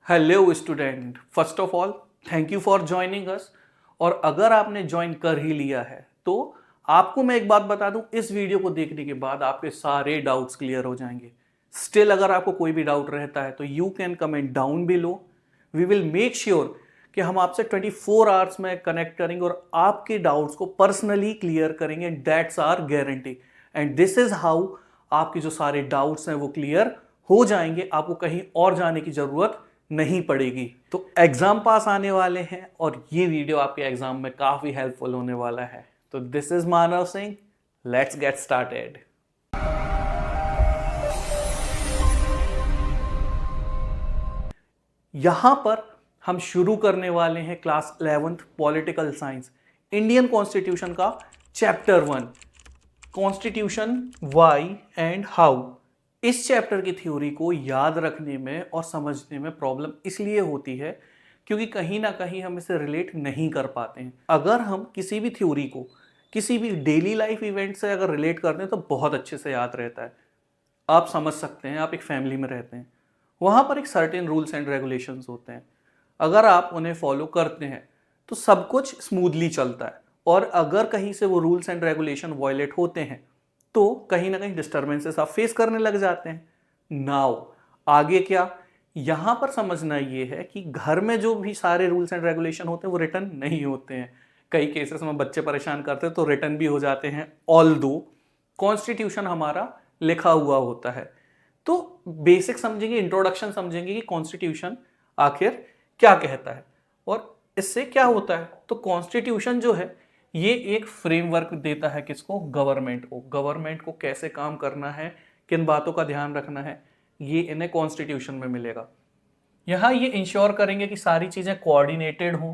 Hello student, first of all thank you for joining us. और अगर आपने join कर ही लिया है तो आपको मैं एक बात बता दूं, इस वीडियो को देखने के बाद आपके सारे डाउट्स क्लियर हो जाएंगे। स्टिल अगर आपको कोई भी डाउट रहता है तो you can comment down below. We will make sure कि हम आपसे 24 आवर्स में कनेक्ट करेंगे और आपके डाउट्स को पर्सनली क्लियर करेंगे। That's our guarantee and this is how आपके जो सारे डाउट्स हैं वो क्लियर हो जाएंगे। आपको कहीं और जाने की जरूरत नहीं पड़ेगी। तो एग्जाम पास आने वाले हैं और ये वीडियो आपके एग्जाम में काफी हेल्पफुल होने वाला है। तो this is Manav Singh, let's get started. यहां पर हम शुरू करने वाले हैं class 11th political science Indian constitution का chapter 1 constitution why and how. इस चैप्टर की थ्योरी को याद रखने में और समझने में प्रॉब्लम इसलिए होती है क्योंकि कहीं ना कहीं हम इसे रिलेट नहीं कर पाते हैं। अगर हम किसी भी थ्योरी को किसी भी डेली लाइफ इवेंट से अगर रिलेट करते हैं तो बहुत अच्छे से याद रहता है। आप समझ सकते हैं, आप एक फैमिली में रहते हैं, वहाँ पर एक सर्टेन रूल्स एंड रेगुलेशंस होते हैं। अगर आप उन्हें फॉलो करते हैं तो सब कुछ स्मूथली चलता है, और अगर कहीं से वो रूल्स एंड रेगुलेशन वायलेट होते हैं तो कहीं ना कहीं डिस्टर्बेंसेस आप फेस करने लग जाते हैं। नाउ आगे क्या, यहां पर समझना ये है कि घर में जो भी सारे रूल्स एंड रेगुलेशन होते हैं वो रिटर्न नहीं होते हैं। कई केसेस में बच्चे परेशान करते हैं तो रिटर्न भी हो जाते हैं, ऑल दो कॉन्स्टिट्यूशन हमारा लिखा हुआ होता है। तो बेसिक समझेंगे, इंट्रोडक्शन समझेंगे कि कॉन्स्टिट्यूशन आखिर क्या कहता है और इससे क्या होता है। तो कॉन्स्टिट्यूशन जो है ये एक फ्रेमवर्क देता है किसको, गवर्नमेंट को कैसे काम करना है, किन बातों का ध्यान रखना है, ये इन्हें कॉन्स्टिट्यूशन में मिलेगा। यहाँ ये इंश्योर करेंगे कि सारी चीज़ें कोऑर्डिनेटेड हों,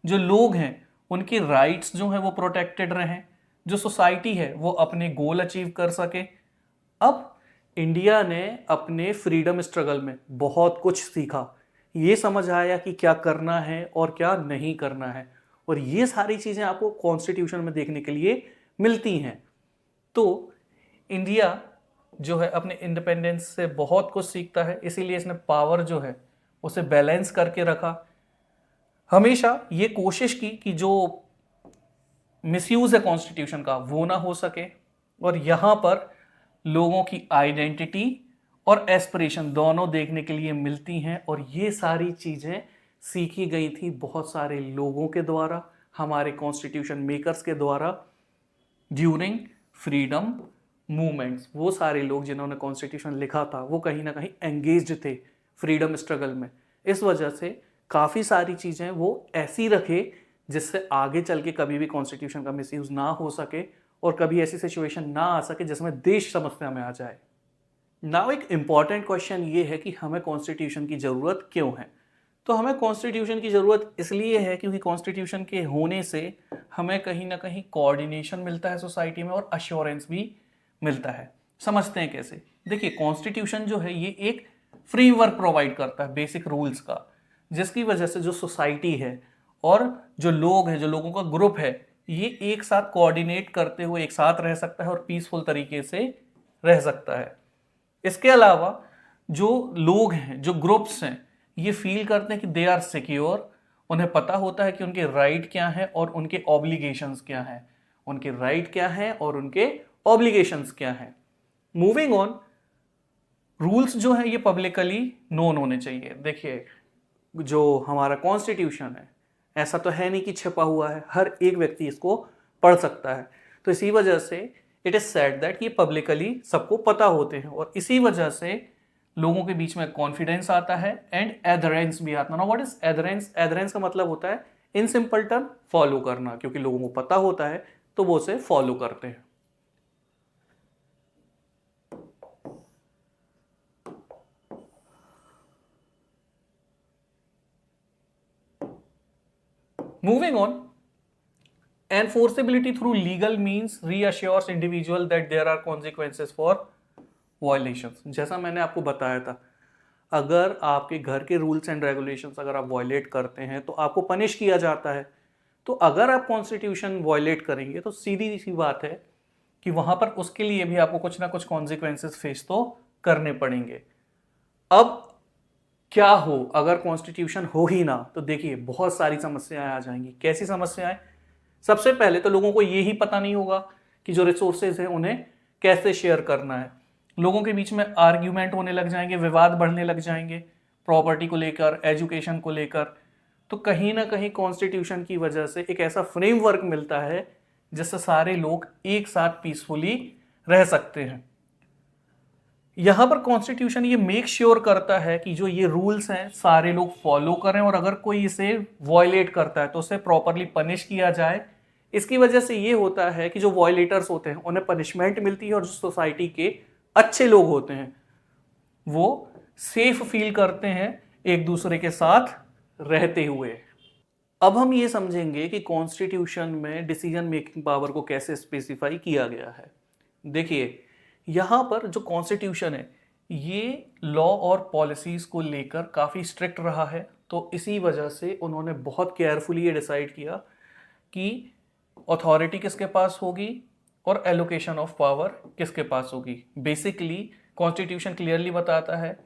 जो लोग हैं उनकी राइट्स जो हैं वो प्रोटेक्टेड रहें, जो सोसाइटी है वो अपने गोल अचीव कर सके। अब इंडिया ने अपने फ्रीडम स्ट्रगल में बहुत कुछ सीखा, ये समझ आया कि क्या करना है और क्या नहीं करना है, और ये सारी चीज़ें आपको कॉन्स्टिट्यूशन में देखने के लिए मिलती हैं। तो इंडिया जो है अपने इंडिपेंडेंस से बहुत कुछ सीखता है, इसीलिए इसने पावर जो है उसे बैलेंस करके रखा। हमेशा ये कोशिश की कि जो मिसयूज है कॉन्स्टिट्यूशन का वो ना हो सके, और यहाँ पर लोगों की आइडेंटिटी और एस्पिरेशन दोनों देखने के लिए मिलती हैं। और ये सारी चीज़ें सीखी गई थी बहुत सारे लोगों के द्वारा, हमारे कॉन्स्टिट्यूशन मेकर्स के द्वारा ड्यूरिंग फ्रीडम मूवमेंट्स। वो सारे लोग जिन्होंने कॉन्स्टिट्यूशन लिखा था वो कहीं ना कहीं एंगेज्ड थे फ्रीडम स्ट्रगल में। इस वजह से काफ़ी सारी चीज़ें वो ऐसी रखे जिससे आगे चल के कभी भी कॉन्स्टिट्यूशन का मिसयूज ना हो सके और कभी ऐसी सिचुएशन ना आ सके जिसमें देश समस्या में आ जाए। नाउ एक इंपॉर्टेंट क्वेश्चन ये है कि हमें कॉन्स्टिट्यूशन की ज़रूरत क्यों है। तो हमें कॉन्स्टिट्यूशन की ज़रूरत इसलिए है क्योंकि कॉन्स्टिट्यूशन के होने से हमें कहीं ना कहीं कोऑर्डिनेशन मिलता है सोसाइटी में और अश्योरेंस भी मिलता है। समझते हैं कैसे। देखिए, कॉन्स्टिट्यूशन जो है ये एक फ्रेमवर्क प्रोवाइड करता है बेसिक रूल्स का, जिसकी वजह से जो सोसाइटी है और जो लोग हैं, जो लोगों का ग्रुप है, ये एक साथ कोऑर्डिनेट करते हुए एक साथ रह सकता है और पीसफुल तरीके से रह सकता है। इसके अलावा जो लोग हैं, जो ग्रुप्स हैं, ये फील करते हैं कि दे आर सिक्योर। उन्हें पता होता है कि उनके राइट क्या हैं और उनके ऑब्लिगेशंस क्या हैं, उनके राइट क्या हैं और उनके ऑब्लिगेशंस क्या हैं। मूविंग ऑन, रूल्स जो हैं ये पब्लिकली नोन होने चाहिए। देखिए, जो हमारा कॉन्स्टिट्यूशन है ऐसा तो है नहीं कि छिपा हुआ है, हर एक व्यक्ति इसको पढ़ सकता है। तो इसी वजह से इट इज सेड दैट ये पब्लिकली सबको पता होते हैं, और इसी वजह से लोगों के बीच में कॉन्फिडेंस आता है एंड एडरेंस भी आता है। Now what is adherence? Adherence का मतलब होता है इन सिंपल टर्म फॉलो करना, क्योंकि लोगों को पता होता है तो वो उसे फॉलो करते हैं। Moving on, enforceability through legal means reassures individual that there are consequences for violations। जैसा मैंने आपको बताया था, अगर आपके घर के रूल्स एंड रेगुलेशंस अगर आप वायलेट करते हैं तो आपको पनिश किया जाता है। तो अगर आप कॉन्स्टिट्यूशन वायलेट करेंगे तो सीधी सी बात है कि वहां पर उसके लिए भी आपको कुछ ना कुछ कॉन्सिक्वेंसेस फेस तो करने पड़ेंगे। अब क्या हो अगर कॉन्स्टिट्यूशन हो ही ना, तो देखिए बहुत सारी समस्याएं आ जाएंगी। कैसी समस्याएं? सबसे पहले तो लोगों को ये ही पता नहीं होगा कि जो रिसोर्सेज हैं उन्हें कैसे शेयर करना है। लोगों के बीच में आर्ग्यूमेंट होने लग जाएंगे, विवाद बढ़ने लग जाएंगे प्रॉपर्टी को लेकर, एजुकेशन को लेकर। तो कहीं ना कहीं कॉन्स्टिट्यूशन की वजह से एक ऐसा फ्रेमवर्क मिलता है जिससे सारे लोग एक साथ पीसफुली रह सकते हैं। यहां पर कॉन्स्टिट्यूशन ये मेक श्योर करता है कि जो ये रूल्स हैं सारे लोग फॉलो करें, और अगर कोई इसे वॉयलेट करता है तो उसे प्रॉपरली पनिश किया जाए। इसकी वजह से ये होता है कि जो वॉयलेटर्स होते हैं उन्हें पनिशमेंट मिलती है, और जो सोसाइटी के अच्छे लोग होते हैं वो सेफ फील करते हैं एक दूसरे के साथ रहते हुए। अब हम ये समझेंगे कि कॉन्स्टिट्यूशन में डिसीजन मेकिंग पावर को कैसे स्पेसिफाई किया गया है। देखिए यहाँ पर जो कॉन्स्टिट्यूशन है ये लॉ और पॉलिसीज को लेकर काफ़ी स्ट्रिक्ट रहा है, तो इसी वजह से उन्होंने बहुत केयरफुली ये डिसाइड किया कि अथॉरिटी किसके पास होगी और एलोकेशन ऑफ पावर किसके पास होगी। बेसिकली कॉन्स्टिट्यूशन क्लियरली बताता है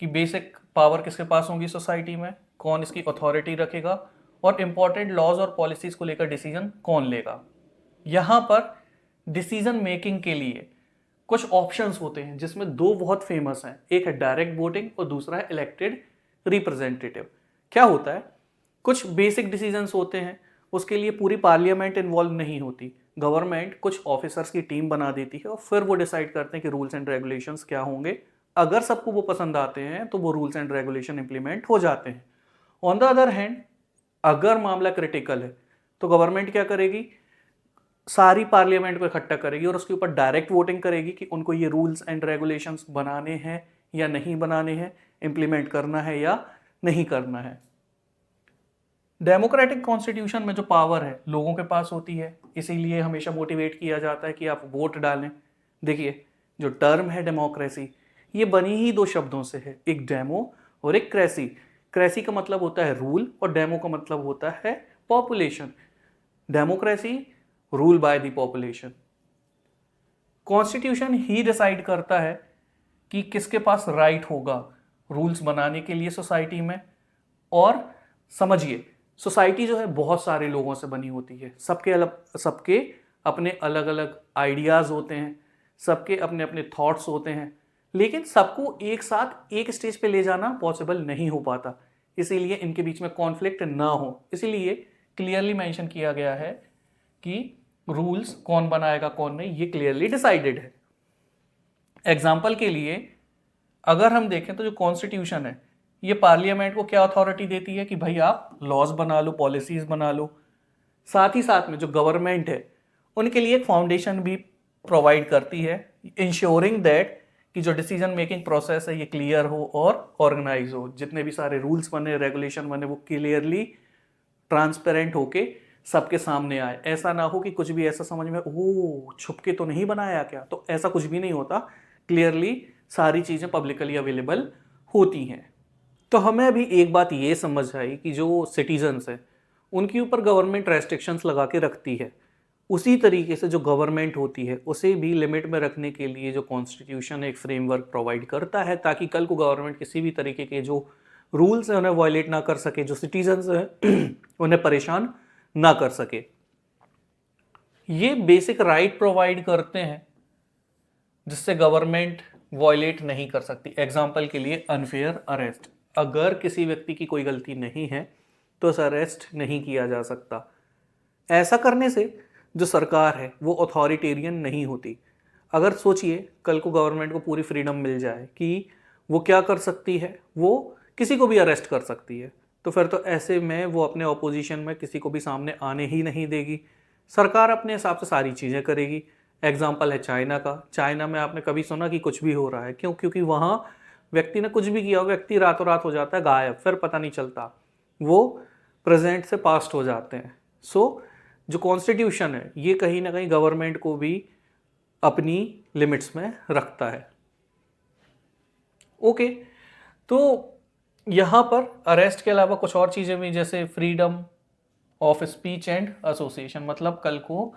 कि बेसिक पावर किसके पास होगी सोसाइटी में, कौन इसकी अथॉरिटी रखेगा, और इंपॉर्टेंट लॉज और पॉलिसीज को लेकर डिसीजन कौन लेगा। यहाँ पर डिसीजन मेकिंग के लिए कुछ ऑप्शंस होते हैं जिसमें दो बहुत फेमस हैं, एक है डायरेक्ट वोटिंग और दूसरा है इलेक्टेड रिप्रेजेंटेटिव। क्या होता है, कुछ बेसिक डिसीजंस होते हैं उसके लिए पूरी पार्लियामेंट इन्वॉल्व नहीं होती, गवर्नमेंट कुछ ऑफिसर्स की टीम बना देती है और फिर वो डिसाइड करते हैं कि रूल्स एंड रेगुलेशंस क्या होंगे। अगर सबको वो पसंद आते हैं तो वो रूल्स एंड रेगुलेशन इंप्लीमेंट हो जाते हैं। ऑन द अदर हैंड अगर मामला क्रिटिकल है तो गवर्नमेंट क्या करेगी, सारी पार्लियामेंट को इकट्ठा करेगी और उसके ऊपर डायरेक्ट वोटिंग करेगी कि उनको ये रूल्स एंड रेगुलेशंस बनाने हैं या नहीं बनाने हैं, इंप्लीमेंट करना है या नहीं करना है। डेमोक्रेटिक कॉन्स्टिट्यूशन में जो पावर है लोगों के पास होती है, इसीलिए हमेशा मोटिवेट किया जाता है कि आप वोट डालें। देखिए जो टर्म है डेमोक्रेसी, ये बनी ही दो शब्दों से है, एक डेमो और एक क्रेसी। क्रेसी का मतलब होता है रूल और डेमो का मतलब होता है population. Democracy rule by the population. Constitution he decide करता है कि किसके पास राइट होगा रूल्स बनाने के लिए सोसाइटी में। और समझिए सोसाइटी जो है बहुत सारे लोगों से बनी होती है, सबके अपने अलग अलग आइडियाज़ होते हैं, सबके अपने अपने थॉट्स होते हैं, लेकिन सबको एक साथ एक स्टेज पे ले जाना पॉसिबल नहीं हो पाता। इसीलिए इनके बीच में कॉन्फ्लिक्ट ना हो, इसीलिए क्लियरली मेंशन किया गया है कि रूल्स कौन बनाएगा कौन नहीं, ये क्लियरली डिसाइडेड है। एग्जाम्पल के लिए अगर हम देखें तो जो कॉन्स्टिट्यूशन है ये पार्लियामेंट को क्या अथॉरिटी देती है कि भाई आप लॉज बना लो, पॉलिसीज बना लो। साथ ही साथ में जो गवर्नमेंट है उनके लिए एक फाउंडेशन भी प्रोवाइड करती है, इंश्योरिंग दैट कि जो डिसीजन मेकिंग प्रोसेस है ये क्लियर हो और ऑर्गेनाइज हो, जितने भी सारे रूल्स बने, रेगुलेशन बने, वो क्लियरली ट्रांसपेरेंट होके सबके सामने आए। ऐसा ना हो कि कुछ भी ऐसा समझ में ओ छुप के तो नहीं बनाया क्या, तो ऐसा कुछ भी नहीं होता। क्लियरली सारी चीज़ें पब्लिकली अवेलेबल होती हैं। तो हमें अभी एक बात ये समझ आई कि जो सिटीजन्स हैं उनके ऊपर गवर्नमेंट रेस्ट्रिक्शंस लगा के रखती है, उसी तरीके से जो गवर्नमेंट होती है उसे भी लिमिट में रखने के लिए जो कॉन्स्टिट्यूशन एक फ्रेमवर्क प्रोवाइड करता है, ताकि कल को गवर्नमेंट किसी भी तरीके के जो रूल्स हैं उन्हें वायलेट ना कर सके, जो सिटीजन्स हैं उन्हें परेशान ना कर सके। ये बेसिक राइट प्रोवाइड करते हैं जिससे गवर्नमेंट वायलेट नहीं कर सकती। एग्जाम्पल के लिए अनफेयर अरेस्ट, अगर किसी व्यक्ति की कोई गलती नहीं है तो उसे अरेस्ट नहीं किया जा सकता। ऐसा करने से जो सरकार है वो अथॉरिटेरियन नहीं होती। अगर सोचिए कल को गवर्नमेंट को पूरी फ्रीडम मिल जाए कि वो क्या कर सकती है, वो किसी को भी अरेस्ट कर सकती है, तो फिर तो ऐसे में वो अपने ऑपोजिशन में किसी को भी सामने आने ही नहीं देगी। सरकार अपने हिसाब से सारी चीज़ें करेगी। एग्जाम्पल है चाइना का। चाइना में आपने कभी सुना कि कुछ भी हो रहा है, क्यों? क्योंकि वहाँ व्यक्ति ने कुछ भी किया, व्यक्ति रातों रात हो जाता है गायब, फिर पता नहीं चलता, वो प्रेजेंट से पास्ट हो जाते हैं। सो जो कॉन्स्टिट्यूशन है ये कहीं ना कहीं गवर्नमेंट को भी अपनी लिमिट्स में रखता है। ओके, तो यहाँ पर अरेस्ट के अलावा कुछ और चीज़ें भी, जैसे freedom of speech and association, मतलब कल को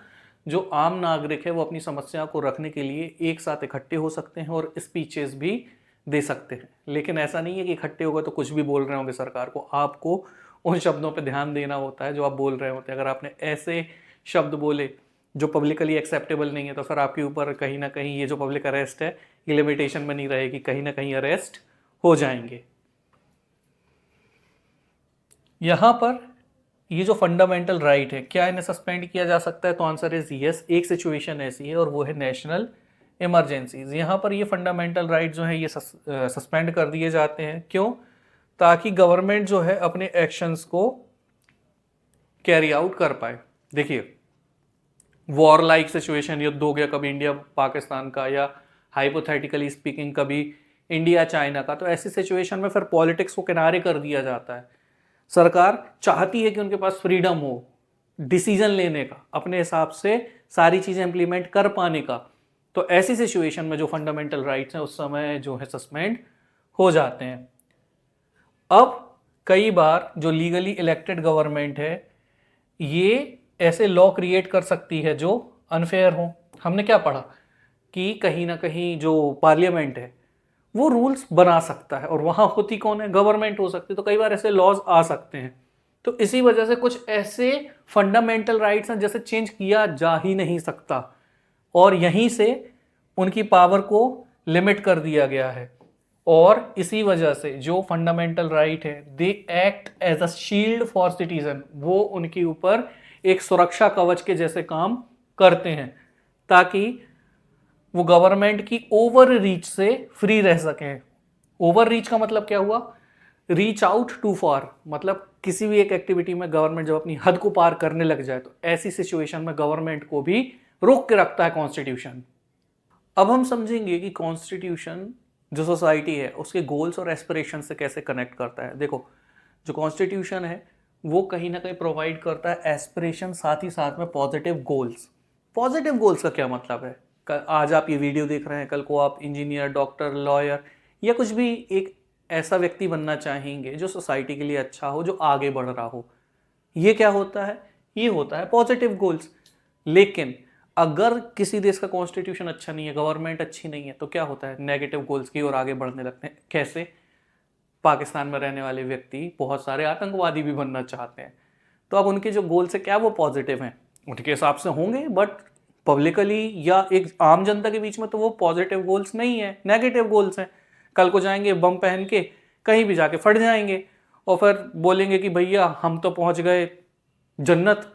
जो आम नागरिक है वो अपनी समस्या को रखने के लिए एक साथ इकट्ठे हो सकते हैं और स्पीचेस भी दे सकते हैं। लेकिन ऐसा नहीं है कि इकट्ठे होकर तो कुछ भी बोल रहे होंगे सरकार को, आपको उन शब्दों पे ध्यान देना होता है जो आप बोल रहे होते हैं। अगर आपने ऐसे शब्द बोले जो पब्लिकली एक्सेप्टेबल नहीं है तो फिर आपके ऊपर कहीं ना कहीं ये जो पब्लिक अरेस्ट है ये लिमिटेशन में नहीं रहेगी, कहीं ना कहीं अरेस्ट हो जाएंगे। यहाँ पर ये जो फंडामेंटल राइट है, क्या इन्हें सस्पेंड किया जा सकता है? तो आंसर इज यस। एक सिचुएशन ऐसी है और वो है नेशनल इमरजेंसीज। यहाँ पर ये फंडामेंटल राइट जो है ये सस्पेंड कर दिए जाते हैं। क्यों? ताकि गवर्नमेंट जो है अपने एक्शंस को कैरी आउट कर पाए। देखिए, वॉर लाइक सिचुएशन, युद्ध हो गया कभी इंडिया पाकिस्तान का, या हाइपोथेटिकली स्पीकिंग कभी इंडिया चाइना का, तो ऐसी सिचुएशन में फिर पॉलिटिक्स को किनारे कर दिया जाता है। सरकार चाहती है कि उनके पास फ्रीडम हो डिसीजन लेने का, अपने हिसाब से सारी चीजें इंप्लीमेंट कर पाने का। तो ऐसी सिचुएशन में जो फंडामेंटल राइट्स हैं उस समय जो है सस्पेंड हो जाते हैं। अब कई बार जो लीगली इलेक्टेड गवर्नमेंट है ये ऐसे लॉ क्रिएट कर सकती है जो अनफेयर हो। हमने क्या पढ़ा कि कहीं ना कहीं जो पार्लियामेंट है वो रूल्स बना सकता है, और वहां होती कौन है? गवर्नमेंट हो सकती है। तो कई बार ऐसे लॉज आ सकते हैं। तो इसी वजह से कुछ ऐसे फंडामेंटल राइट्स हैं जैसे चेंज किया जा ही नहीं सकता, और यहीं से उनकी पावर को लिमिट कर दिया गया है। और इसी वजह से जो फंडामेंटल राइट है they act as a shield for citizen, वो उनके ऊपर एक सुरक्षा कवच के जैसे काम करते हैं ताकि वो गवर्नमेंट की ओवर रीच से फ्री रह सकें। ओवर रीच का मतलब क्या हुआ? रीच आउट टू फार, मतलब किसी भी एक एक्टिविटी में गवर्नमेंट जब अपनी हद को पार करने लग जाए तो ऐसी सिचुएशन में गवर्नमेंट को भी रोक के रखता है कॉन्स्टिट्यूशन। अब हम समझेंगे कि कॉन्स्टिट्यूशन जो सोसाइटी है उसके गोल्स और एस्पिरेशन से कैसे कनेक्ट करता है। देखो, जो कॉन्स्टिट्यूशन है वो कहीं ना कहीं प्रोवाइड करता है एस्पिरेशन, साथ ही साथ में पॉजिटिव गोल्स। पॉजिटिव गोल्स का क्या मतलब है? आज आप ये वीडियो देख रहे हैं, कल को आप इंजीनियर, डॉक्टर, लॉयर या कुछ भी एक ऐसा व्यक्ति बनना चाहेंगे जो सोसाइटी के लिए अच्छा हो, जो आगे बढ़ रहा हो। ये क्या होता है? ये होता है पॉजिटिव गोल्स। लेकिन अगर किसी देश का कॉन्स्टिट्यूशन अच्छा नहीं है, गवर्नमेंट अच्छी नहीं है, तो क्या होता है? नेगेटिव गोल्स की ओर आगे बढ़ने लगते हैं। कैसे? पाकिस्तान में रहने वाले व्यक्ति बहुत सारे आतंकवादी भी बनना चाहते हैं। तो अब उनके जो गोल्स है क्या वो पॉजिटिव हैं? उनके हिसाब से होंगे, बट पब्लिकली या एक आम जनता के बीच में तो वो पॉजिटिव गोल्स नहीं है, नेगेटिव गोल्स हैं। कल को जाएंगे बम पहन के कहीं भी जाके फट जाएंगे और फिर बोलेंगे कि भैया हम तो पहुंच गए जन्नत।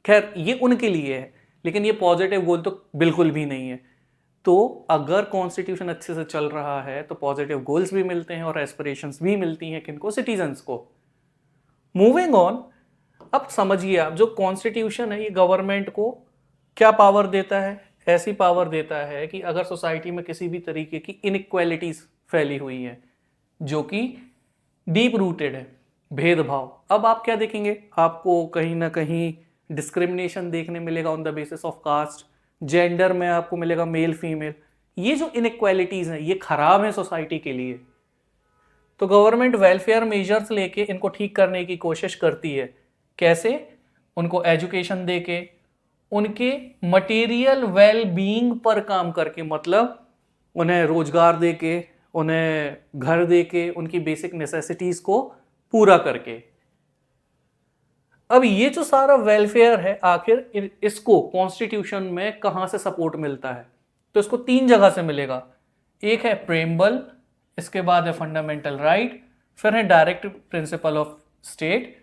खैर, ये उनके लिए है, लेकिन ये पॉजिटिव गोल तो बिल्कुल भी नहीं है। तो अगर कॉन्स्टिट्यूशन अच्छे से चल रहा है तो पॉजिटिव गोल्स भी मिलते हैं और एस्पिरेशंस भी मिलती हैं किनको? सिटीजन्स को। मूविंग ऑन, अब समझिए आप, जो कॉन्स्टिट्यूशन है ये गवर्नमेंट को क्या पावर देता है? ऐसी पावर देता है कि अगर सोसाइटी में किसी भी तरीके की इनइक्वालिटीज फैली हुई है जो कि डीप रूटेड है, भेदभाव। अब आप क्या देखेंगे? आपको कहीं ना कहीं डिस्क्रिमिनेशन देखने मिलेगा on the basis of caste, gender में आपको मिलेगा मेल फीमेल। ये जो इनइक्वालिटीज हैं ये खराब है सोसाइटी के लिए। तो गवर्नमेंट वेलफेयर मेजर्स लेके इनको ठीक करने की कोशिश करती है। कैसे? उनको एजुकेशन देके, उनके मटेरियल वेल बीइंग पर काम करके, मतलब उन्हें रोजगार देके, उन्हें घर देके, उनकी बेसिक नेसेसिटीज को पूरा करके। अब ये जो सारा वेलफेयर है आखिर इसको कॉन्स्टिट्यूशन में कहां से सपोर्ट मिलता है? तो इसको तीन जगह से मिलेगा। एक है प्रेम्बल, इसके बाद है फंडामेंटल राइट, फिर है direct principle of state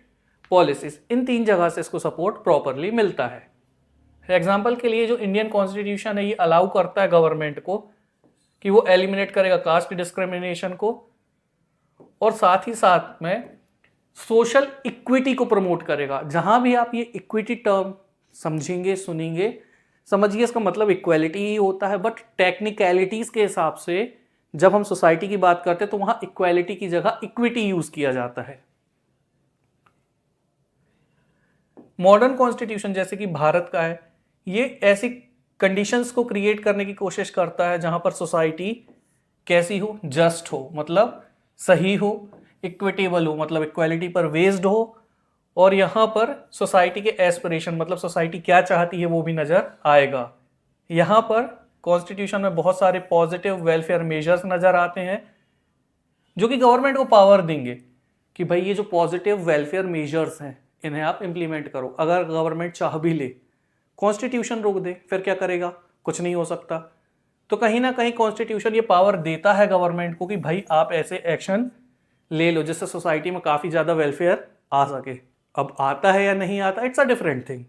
policies. इन तीन जगह से इसको सपोर्ट प्रॉपरली मिलता है। एग्जाम्पल के लिए जो इंडियन कॉन्स्टिट्यूशन है ये अलाउ करता है गवर्नमेंट को कि वो एलिमिनेट करेगा कास्ट डिस्क्रिमिनेशन को, और साथ ही साथ में सोशल इक्विटी को प्रमोट करेगा। जहां भी आप ये इक्विटी टर्म समझेंगे, सुनेंगे, समझिए इसका मतलब इक्वालिटी ही होता है, बट टेक्निकलिटीज के हिसाब से जब हम सोसाइटी की बात करते हैं तो वहां इक्वालिटी की जगह इक्विटी यूज किया जाता है। मॉडर्न कॉन्स्टिट्यूशन जैसे कि भारत का है, ये ऐसी कंडीशंस को क्रिएट करने की कोशिश करता है जहां पर सोसाइटी कैसी हो? जस्ट हो, मतलब सही हो, इक्विटेबल हो, मतलब इक्वालिटी पर बेस्ड हो, और यहां पर सोसाइटी के एस्पिरेशन, मतलब सोसाइटी क्या चाहती है वो भी नजर आएगा। यहां पर कॉन्स्टिट्यूशन में बहुत सारे पॉजिटिव वेलफेयर मेजर्स नजर आते हैं जो कि गवर्नमेंट को पावर देंगे कि भाई ये जो पॉजिटिव वेलफेयर मेजर्स हैं इन्हें आप इम्प्लीमेंट करो। अगर गवर्नमेंट चाह भी ले, कॉन्स्टिट्यूशन रोक दे, फिर क्या करेगा? कुछ नहीं हो सकता। तो कहीं ना कहीं कॉन्स्टिट्यूशन ये पावर देता है गवर्नमेंट को कि भाई आप ऐसे एक्शन ले लो जिससे सोसाइटी में काफी ज्यादा वेलफेयर आ सके। अब आता है या नहीं आता, इट्स अ डिफरेंट थिंग।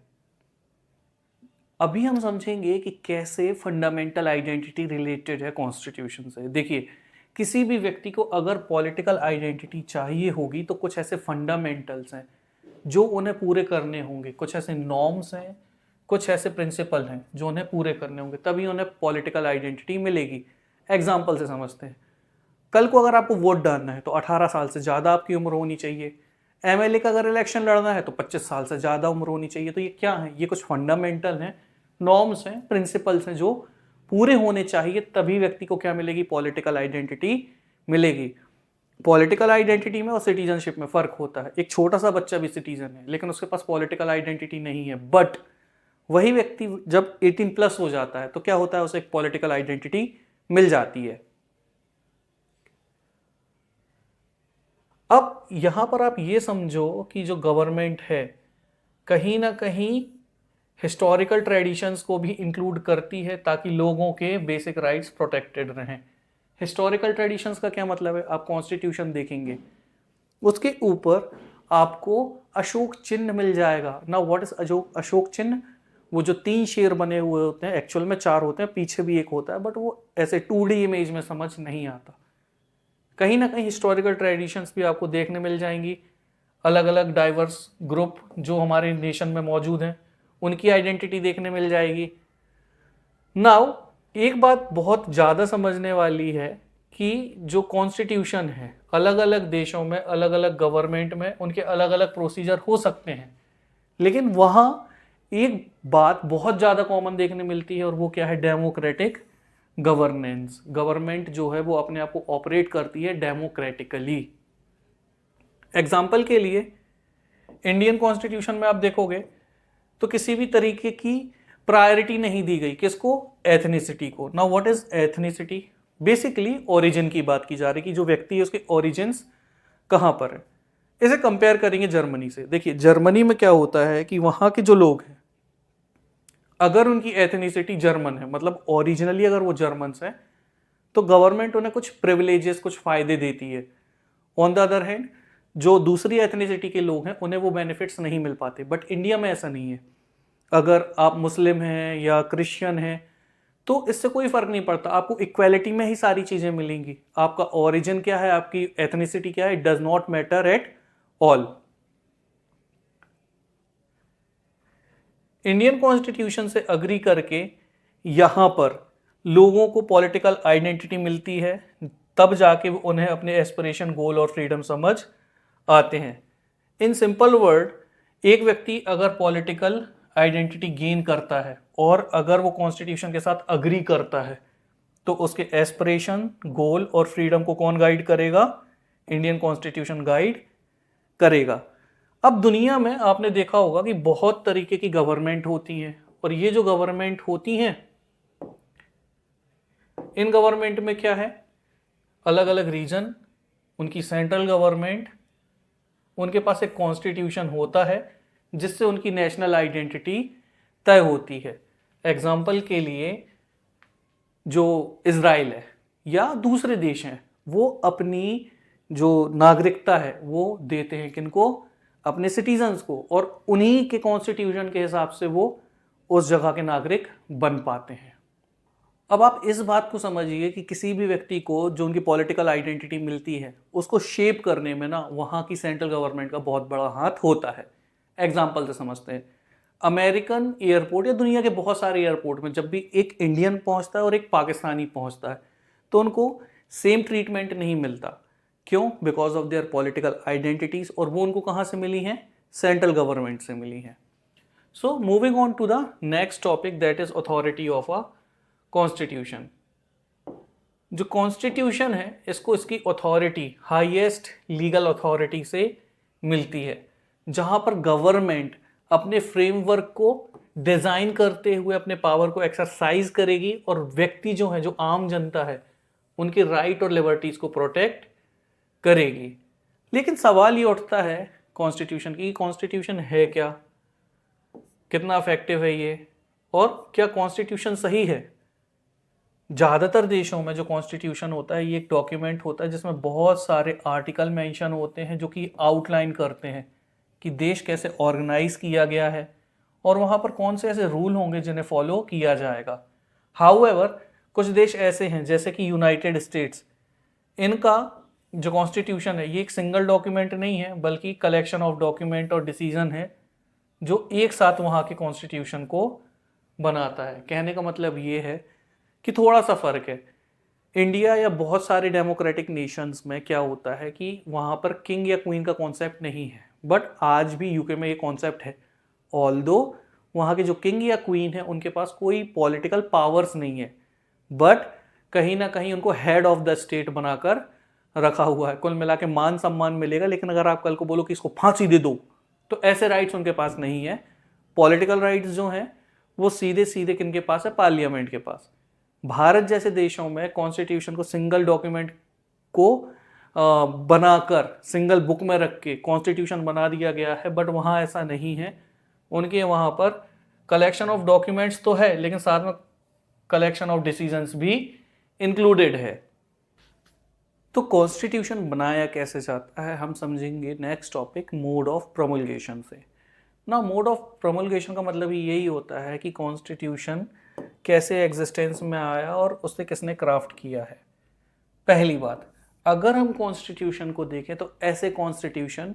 अभी हम समझेंगे कि कैसे फंडामेंटल आइडेंटिटी रिलेटेड है कॉन्स्टिट्यूशन से। देखिए, किसी भी व्यक्ति को अगर पॉलिटिकल आइडेंटिटी चाहिए होगी तो कुछ ऐसे फंडामेंटल्स हैं जो उन्हें पूरे करने होंगे, कुछ ऐसे नॉर्म्स हैं, कुछ ऐसे प्रिंसिपल हैं जो उन्हें पूरे करने होंगे, तभी उन्हें पॉलिटिकल आइडेंटिटी मिलेगी। एग्जाम्पल से समझते हैं। कल को अगर आपको वोट डालना है तो 18 साल से ज़्यादा आपकी उम्र होनी चाहिए। एमएलए का अगर इलेक्शन लड़ना है तो 25 साल से ज़्यादा उम्र होनी चाहिए। तो ये क्या है? ये कुछ फंडामेंटल हैं, नॉर्म्स हैं, प्रिंसिपल्स हैं जो पूरे होने चाहिए, तभी व्यक्ति को क्या मिलेगी? पॉलिटिकल आइडेंटिटी मिलेगी। पॉलिटिकल आइडेंटिटी में और सिटीजनशिप में फर्क होता है। एक छोटा सा बच्चा भी सिटीजन है लेकिन उसके पास पॉलिटिकल आइडेंटिटी नहीं है, बट वही व्यक्ति जब 18 प्लस हो जाता है तो क्या होता है? उसे एक पॉलिटिकल आइडेंटिटी मिल जाती है। अब यहां पर आप ये समझो कि जो गवर्नमेंट है कहीं ना कहीं हिस्टोरिकल ट्रेडिशंस को भी इंक्लूड करती है ताकि लोगों के बेसिक राइट्स प्रोटेक्टेड रहें। हिस्टोरिकल ट्रेडिशंस का क्या मतलब है? आप कॉन्स्टिट्यूशन देखेंगे, उसके ऊपर आपको अशोक चिन्ह मिल जाएगा ना। व्हाट इज अशोक चिन्ह? वो जो 3 शेर बने हुए होते हैं, एक्चुअल में 4 होते हैं, पीछे भी एक होता है, बट वो ऐसे 2D इमेज में समझ नहीं आता। कहीं ना कहीं हिस्टोरिकल ट्रेडिशंस भी आपको देखने मिल जाएंगी। अलग अलग डाइवर्स ग्रुप जो हमारे नेशन में मौजूद हैं उनकी आइडेंटिटी देखने मिल जाएगी। नाउ एक बात बहुत ज़्यादा समझने वाली है कि जो कॉन्स्टिट्यूशन है अलग अलग देशों में, अलग अलग गवर्नमेंट में उनके अलग अलग प्रोसीजर हो सकते हैं, लेकिन वहाँ एक बात बहुत ज़्यादा कॉमन देखने मिलती है और वो क्या है? Democratic governance. गवर्नमेंट जो है वो अपने आप को ऑपरेट करती है डेमोक्रेटिकली। एग्जाम्पल के लिए इंडियन कॉन्स्टिट्यूशन में आप देखोगे तो किसी भी तरीके की प्रायोरिटी नहीं दी गई। किसको? एथनिसिटी को। Now what is ethnicity? Basically origin की बात की जा रही है कि जो व्यक्ति है उसके ओरिजिन्स कहाँ पर है। इसे कंपेयर करेंगे जर्मनी से। देखिए, जर्मनी में क्या होता है कि वहाँ के जो लोग हैं अगर उनकी एथनिसिटी जर्मन है, मतलब ओरिजिनली अगर वो जर्मन्स हैं, तो गवर्नमेंट उन्हें कुछ प्रिविलेजेस, कुछ फायदे देती है। ऑन द अदर हैंड जो दूसरी एथनिसिटी के लोग हैं उन्हें वो बेनिफिट्स नहीं मिल पाते। बट इंडिया में ऐसा नहीं है। अगर आप मुस्लिम हैं या क्रिश्चियन हैं तो इससे कोई फर्क नहीं पड़ता, आपको इक्वालिटी में ही सारी चीजें मिलेंगी। आपका ओरिजिन क्या है, आपकी एथनिसिटी क्या है, it does not matter at all. Indian constitution से अग्री करके यहां पर लोगों को पॉलिटिकल आइडेंटिटी मिलती है, तब जाके उन्हें अपने एस्पिरेशन, गोल और फ्रीडम समझ आते हैं। इन सिंपल वर्ड, एक व्यक्ति अगर पॉलिटिकल आइडेंटिटी गेन करता है और अगर वो कॉन्स्टिट्यूशन के साथ अग्री करता है तो उसके एस्पिरेशन, गोल और फ्रीडम को कौन गाइड करेगा? इंडियन कॉन्स्टिट्यूशन गाइड करेगा। अब दुनिया में आपने देखा होगा कि बहुत तरीके की गवर्नमेंट होती हैं और ये जो गवर्नमेंट होती हैं इन गवर्नमेंट में क्या है? अलग अलग रीजन, उनकी सेंट्रल गवर्नमेंट, उनके पास एक कॉन्स्टिट्यूशन होता है जिससे उनकी नेशनल आइडेंटिटी तय होती है। एग्जाम्पल के लिए जो इजराइल है या दूसरे देश हैं वो अपनी जो नागरिकता है वो देते हैं किनको? अपने सिटीजन्स को, और उन्हीं के कॉन्स्टिट्यूशन के हिसाब से वो उस जगह के नागरिक बन पाते हैं। अब आप इस बात को समझिए कि किसी भी व्यक्ति को जो उनकी पॉलिटिकल आइडेंटिटी मिलती है उसको शेप करने में ना वहाँ की सेंट्रल गवर्नमेंट का बहुत बड़ा हाथ होता है। एग्जाम्पल से समझते हैं। अमेरिकन एयरपोर्ट या दुनिया के बहुत सारे एयरपोर्ट में जब भी एक इंडियन पहुँचता है और एक पाकिस्तानी पहुँचता है तो उनको सेम ट्रीटमेंट नहीं मिलता। क्यों? Because of their political identities, और वो उनको कहाँ से मिली हैं? सेंट्रल गवर्नमेंट से मिली हैं। So moving on to the next topic, that is authority of a constitution. जो कॉन्स्टिट्यूशन है इसको इसकी अथॉरिटी हाईएस्ट लीगल अथॉरिटी से मिलती है, जहां पर गवर्नमेंट अपने फ्रेमवर्क को डिजाइन करते हुए अपने पावर को एक्सरसाइज करेगी और व्यक्ति जो है, जो आम जनता है, उनके राइट और लिबर्टीज को प्रोटेक्ट करेगी। लेकिन सवाल ये उठता है कॉन्स्टिट्यूशन की, कॉन्स्टिट्यूशन है क्या, कितना इफेक्टिव है ये, और क्या कॉन्स्टिट्यूशन सही है। ज़्यादातर देशों में जो कॉन्स्टिट्यूशन होता है ये एक डॉक्यूमेंट होता है जिसमें बहुत सारे आर्टिकल मेंशन होते हैं जो कि आउटलाइन करते हैं कि देश कैसे ऑर्गेनाइज किया गया है और वहाँ पर कौन से ऐसे रूल होंगे जिन्हें फॉलो किया जाएगा। हाउएवर कुछ देश ऐसे हैं जैसे कि यूनाइटेड स्टेट्स, इनका जो कॉन्स्टिट्यूशन है ये एक सिंगल डॉक्यूमेंट नहीं है बल्कि कलेक्शन ऑफ डॉक्यूमेंट और डिसीजन है जो एक साथ वहाँ के कॉन्स्टिट्यूशन को बनाता है। कहने का मतलब ये है कि थोड़ा सा फर्क है। इंडिया या बहुत सारे डेमोक्रेटिक नेशंस में क्या होता है कि वहाँ पर किंग या क्वीन का कॉन्सेप्ट नहीं है, बट आज भी यूके में ये कॉन्सेप्ट है। ऑल्दो वहाँ के जो किंग या क्वीन है उनके पास कोई पॉलिटिकल पावर्स नहीं है, बट कहीं ना कहीं उनको हेड ऑफ द स्टेट बनाकर रखा हुआ है। कुल मिला के मान सम्मान मिलेगा, लेकिन अगर आप कल को बोलो कि इसको फांसी दे दो तो ऐसे राइट्स उनके पास नहीं है। पॉलिटिकल राइट्स जो हैं वो सीधे सीधे किनके पास है, पार्लियामेंट के पास। भारत जैसे देशों में कॉन्स्टिट्यूशन को सिंगल डॉक्यूमेंट को बनाकर सिंगल बुक में रख के कॉन्स्टिट्यूशन बना दिया गया है, बट वहाँ ऐसा नहीं है। उनके वहाँ पर कलेक्शन ऑफ डॉक्यूमेंट्स तो है लेकिन साथ में कलेक्शन ऑफ डिसीजंस भी इंक्लूडेड है। तो कॉन्स्टिट्यूशन बनाया कैसे जाता है हम समझेंगे नेक्स्ट टॉपिक, मोड ऑफ प्रोमulgation से। ना मोड ऑफ प्रोमulgation का मतलब ही यही होता है कि कॉन्स्टिट्यूशन कैसे एग्जिस्टेंस में आया और उसे किसने क्राफ्ट किया है। पहली बात, अगर हम कॉन्स्टिट्यूशन को देखें तो ऐसे कॉन्स्टिट्यूशन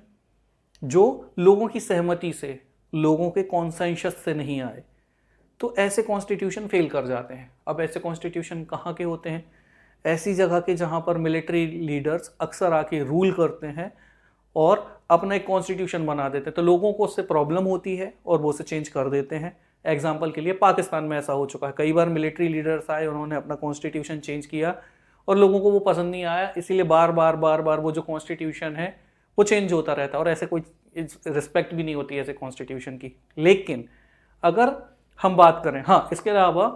जो लोगों की सहमति से, लोगों के कॉन्सेंसस से नहीं आए, तो ऐसे कॉन्स्टिट्यूशन फेल कर जाते हैं। अब ऐसे कॉन्स्टिट्यूशन कहाँ के होते हैं, ऐसी जगह के जहाँ पर मिलिट्री लीडर्स अक्सर आके रूल करते हैं और अपना एक कॉन्स्टिट्यूशन बना देते हैं, तो लोगों को उससे प्रॉब्लम होती है और वो उसे चेंज कर देते हैं। एग्जाम्पल के लिए पाकिस्तान में ऐसा हो चुका है, कई बार मिलिट्री लीडर्स आए, उन्होंने अपना कॉन्स्टिट्यूशन चेंज किया और लोगों को वो पसंद नहीं आया, इसीलिए बार बार वो जो कॉन्स्टिट्यूशन है वो चेंज होता रहता है और ऐसे कोई रिस्पेक्ट भी नहीं होती ऐसे कॉन्स्टिट्यूशन की। लेकिन अगर हम बात करें, हाँ, इसके अलावा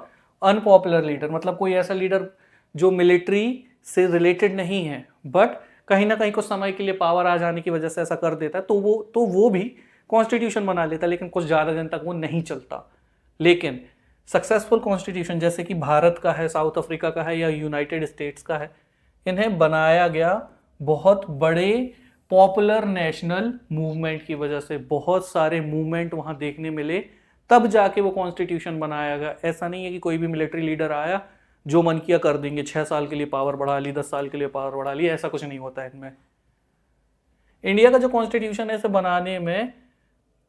अनपॉपुलर लीडर, मतलब कोई ऐसा लीडर जो मिलिट्री से रिलेटेड नहीं है बट कहीं ना कहीं कुछ समय के लिए पावर आ जाने की वजह से ऐसा कर देता है, तो वो भी कॉन्स्टिट्यूशन बना लेता है, लेकिन कुछ ज़्यादा दिन तक वो नहीं चलता। लेकिन सक्सेसफुल कॉन्स्टिट्यूशन जैसे कि भारत का है, साउथ अफ्रीका का है या यूनाइटेड स्टेट्स का है, इन्हें बनाया गया बहुत बड़े पॉपुलर नेशनल मूवमेंट की वजह से। बहुत सारे मूवमेंट वहाँ देखने मिले, तब जाके वो कॉन्स्टिट्यूशन बनाया गया। ऐसा नहीं है कि कोई भी मिलिट्री लीडर आया, जो मन किया कर देंगे, 6 साल के लिए पावर बढ़ा ली, 10 साल के लिए पावर बढ़ा ली, ऐसा कुछ नहीं होता है इनमें। इंडिया का जो कॉन्स्टिट्यूशन है इसे बनाने में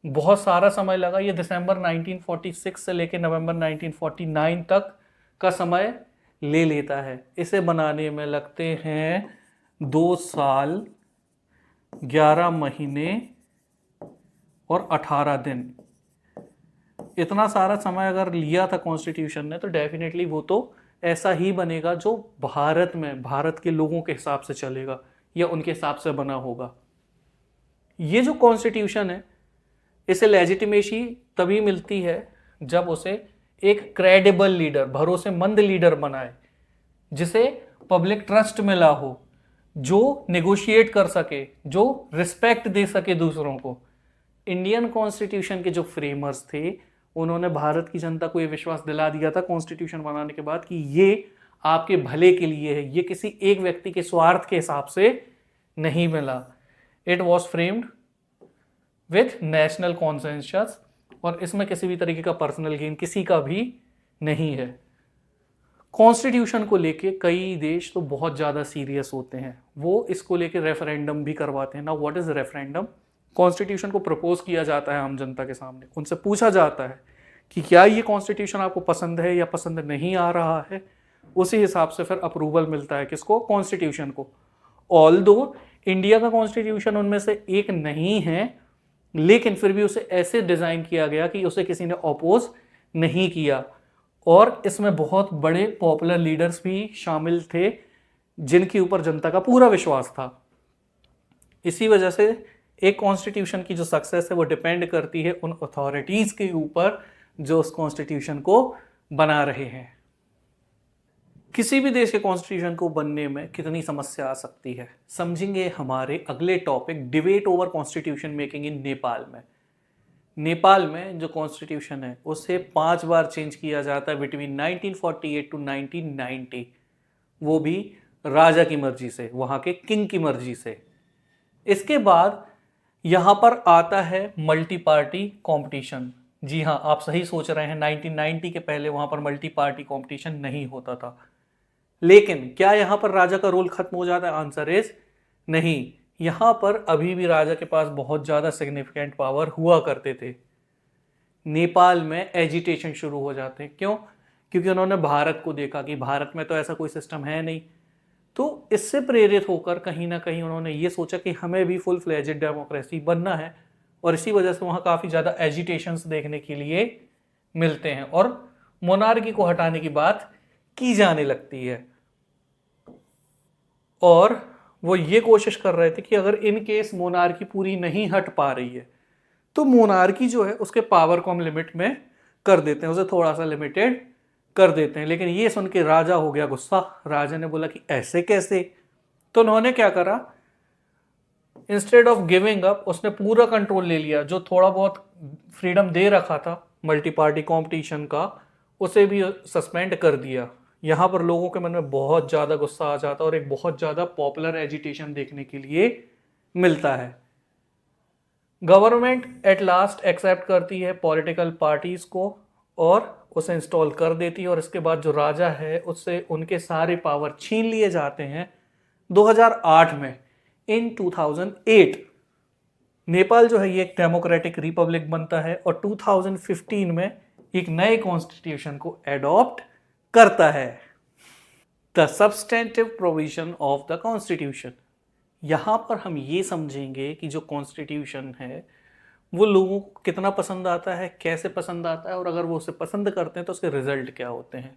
बहुत सारा समय लगा। ये दिसंबर 1946 से लेकर नवंबर 1949 तक का समय ले लेता है। इसे बनाने में लगते हैं 2 साल 11 महीने और 18 दिन। इतना सारा समय अगर लिया था कॉन्स्टिट्यूशन ने तो डेफिनेटली वो तो ऐसा ही बनेगा जो भारत में, भारत के लोगों के हिसाब से चलेगा या उनके हिसाब से बना होगा। ये जो कॉन्स्टिट्यूशन है इसे लेजिटिमेसी तभी मिलती है जब उसे एक क्रेडिबल लीडर, भरोसेमंद लीडर बनाए, जिसे पब्लिक ट्रस्ट मिला हो, जो नेगोशिएट कर सके, जो रिस्पेक्ट दे सके दूसरों को। इंडियन कॉन्स्टिट्यूशन के जो फ्रेमर्स थे उन्होंने भारत की जनता को ये विश्वास दिला दिया था कॉन्स्टिट्यूशन बनाने के बाद कि ये आपके भले के लिए है, ये किसी एक व्यक्ति के स्वार्थ के हिसाब से नहीं मिला। It was framed with national consensus और इसमें किसी भी तरीके का पर्सनल गेन किसी का भी नहीं है। कॉन्स्टिट्यूशन को लेके कई देश तो बहुत ज़्यादा सीरियस होते हैं, वो इसको लेके रेफरेंडम भी करवाते हैं। ना व्हाट इज रेफरेंडम? कॉन्स्टिट्यूशन को प्रपोज किया जाता है आम जनता के सामने, उनसे पूछा जाता है कि क्या ये कॉन्स्टिट्यूशन आपको पसंद है या पसंद नहीं आ रहा है। उसी हिसाब से फिर अप्रूवल मिलता है किसको? कॉन्स्टिट्यूशन को। ऑल्दो इंडिया का कॉन्स्टिट्यूशन उनमें से एक नहीं है, लेकिन फिर भी उसे ऐसे डिज़ाइन किया गया कि उसे किसी ने अपोज नहीं किया और इसमें बहुत बड़े पॉपुलर लीडर्स भी शामिल थे जिनके ऊपर जनता का पूरा विश्वास था। इसी वजह से एक कॉन्स्टिट्यूशन की जो सक्सेस है वो डिपेंड करती है उन अथॉरिटीज़ के ऊपर जो उस कॉन्स्टिट्यूशन को बना रहे हैं। किसी भी देश के कॉन्स्टिट्यूशन को बनने में कितनी समस्या आ सकती है, समझेंगे हमारे अगले topic debate over constitution making in Nepal में। नेपाल में जो कॉन्स्टिट्यूशन है उसे 5 बार चेंज किया जाता है बिटवीन 1948 टू 1990, वो भी राजा की मर्जी से, वहाँ के किंग की मर्जी से। इसके बाद यहाँ पर आता है मल्टी पार्टी कॉम्पिटिशन। जी हाँ, आप सही सोच रहे हैं, 1990 के पहले वहाँ पर मल्टी पार्टी कॉम्पिटिशन नहीं होता था। लेकिन क्या यहाँ पर राजा का रोल खत्म हो जाता है? आंसर इज नहीं। यहाँ पर अभी भी राजा के पास बहुत ज़्यादा सिग्निफिकेंट पावर हुआ करते थे। नेपाल में एजिटेशन शुरू हो जाते हैं। क्यों? क्योंकि उन्होंने भारत को देखा कि भारत में तो ऐसा कोई सिस्टम है नहीं। तो इससे प्रेरित होकर कहीं ना कहीं उन्होंने ये सोचा कि हमें भी फुल फ्लेजेड डेमोक्रेसी बनना है, और इसी वजह से वहाँ काफ़ी ज़्यादा एजिटेशंस देखने के लिए मिलते हैं और मोनार्की को हटाने की बात की जाने लगती है। और वो ये कोशिश कर रहे थे कि अगर इन केस मोनार्की पूरी नहीं हट पा रही है तो मोनार्की जो है उसके पावर को हम लिमिट में कर देते हैं, उसे थोड़ा सा लिमिटेड कर देते हैं। लेकिन ये सुन के राजा हो गया गुस्सा। राजा ने बोला कि ऐसे कैसे? तो उन्होंने क्या करा, इंस्टेड ऑफ गिविंग अप उसने पूरा कंट्रोल ले लिया। जो थोड़ा बहुत फ्रीडम दे रखा था मल्टी पार्टी कॉम्पिटिशन का, उसे भी सस्पेंड कर दिया। यहाँ पर लोगों के मन में बहुत ज़्यादा गुस्सा आ जाता है और एक बहुत ज़्यादा पॉपुलर एजिटेशन देखने के लिए मिलता है। गवर्नमेंट एट लास्ट एक्सेप्ट करती है पॉलिटिकल पार्टीज को और उसे इंस्टॉल कर देती है, और इसके बाद जो राजा है उससे उनके सारे पावर छीन लिए जाते हैं। 2008 में, इन 2008 नेपाल जो है ये एक डेमोक्रेटिक रिपब्लिक बनता है और 2015 में एक नए कॉन्स्टिट्यूशन को एडॉप्ट करता है। The substantive provision of the constitution. यहाँ पर हम ये समझेंगे कि जो कॉन्स्टिट्यूशन है वो लोगों को कितना पसंद आता है, कैसे पसंद आता है, और अगर वो उसे पसंद करते हैं तो उसके रिजल्ट क्या होते हैं।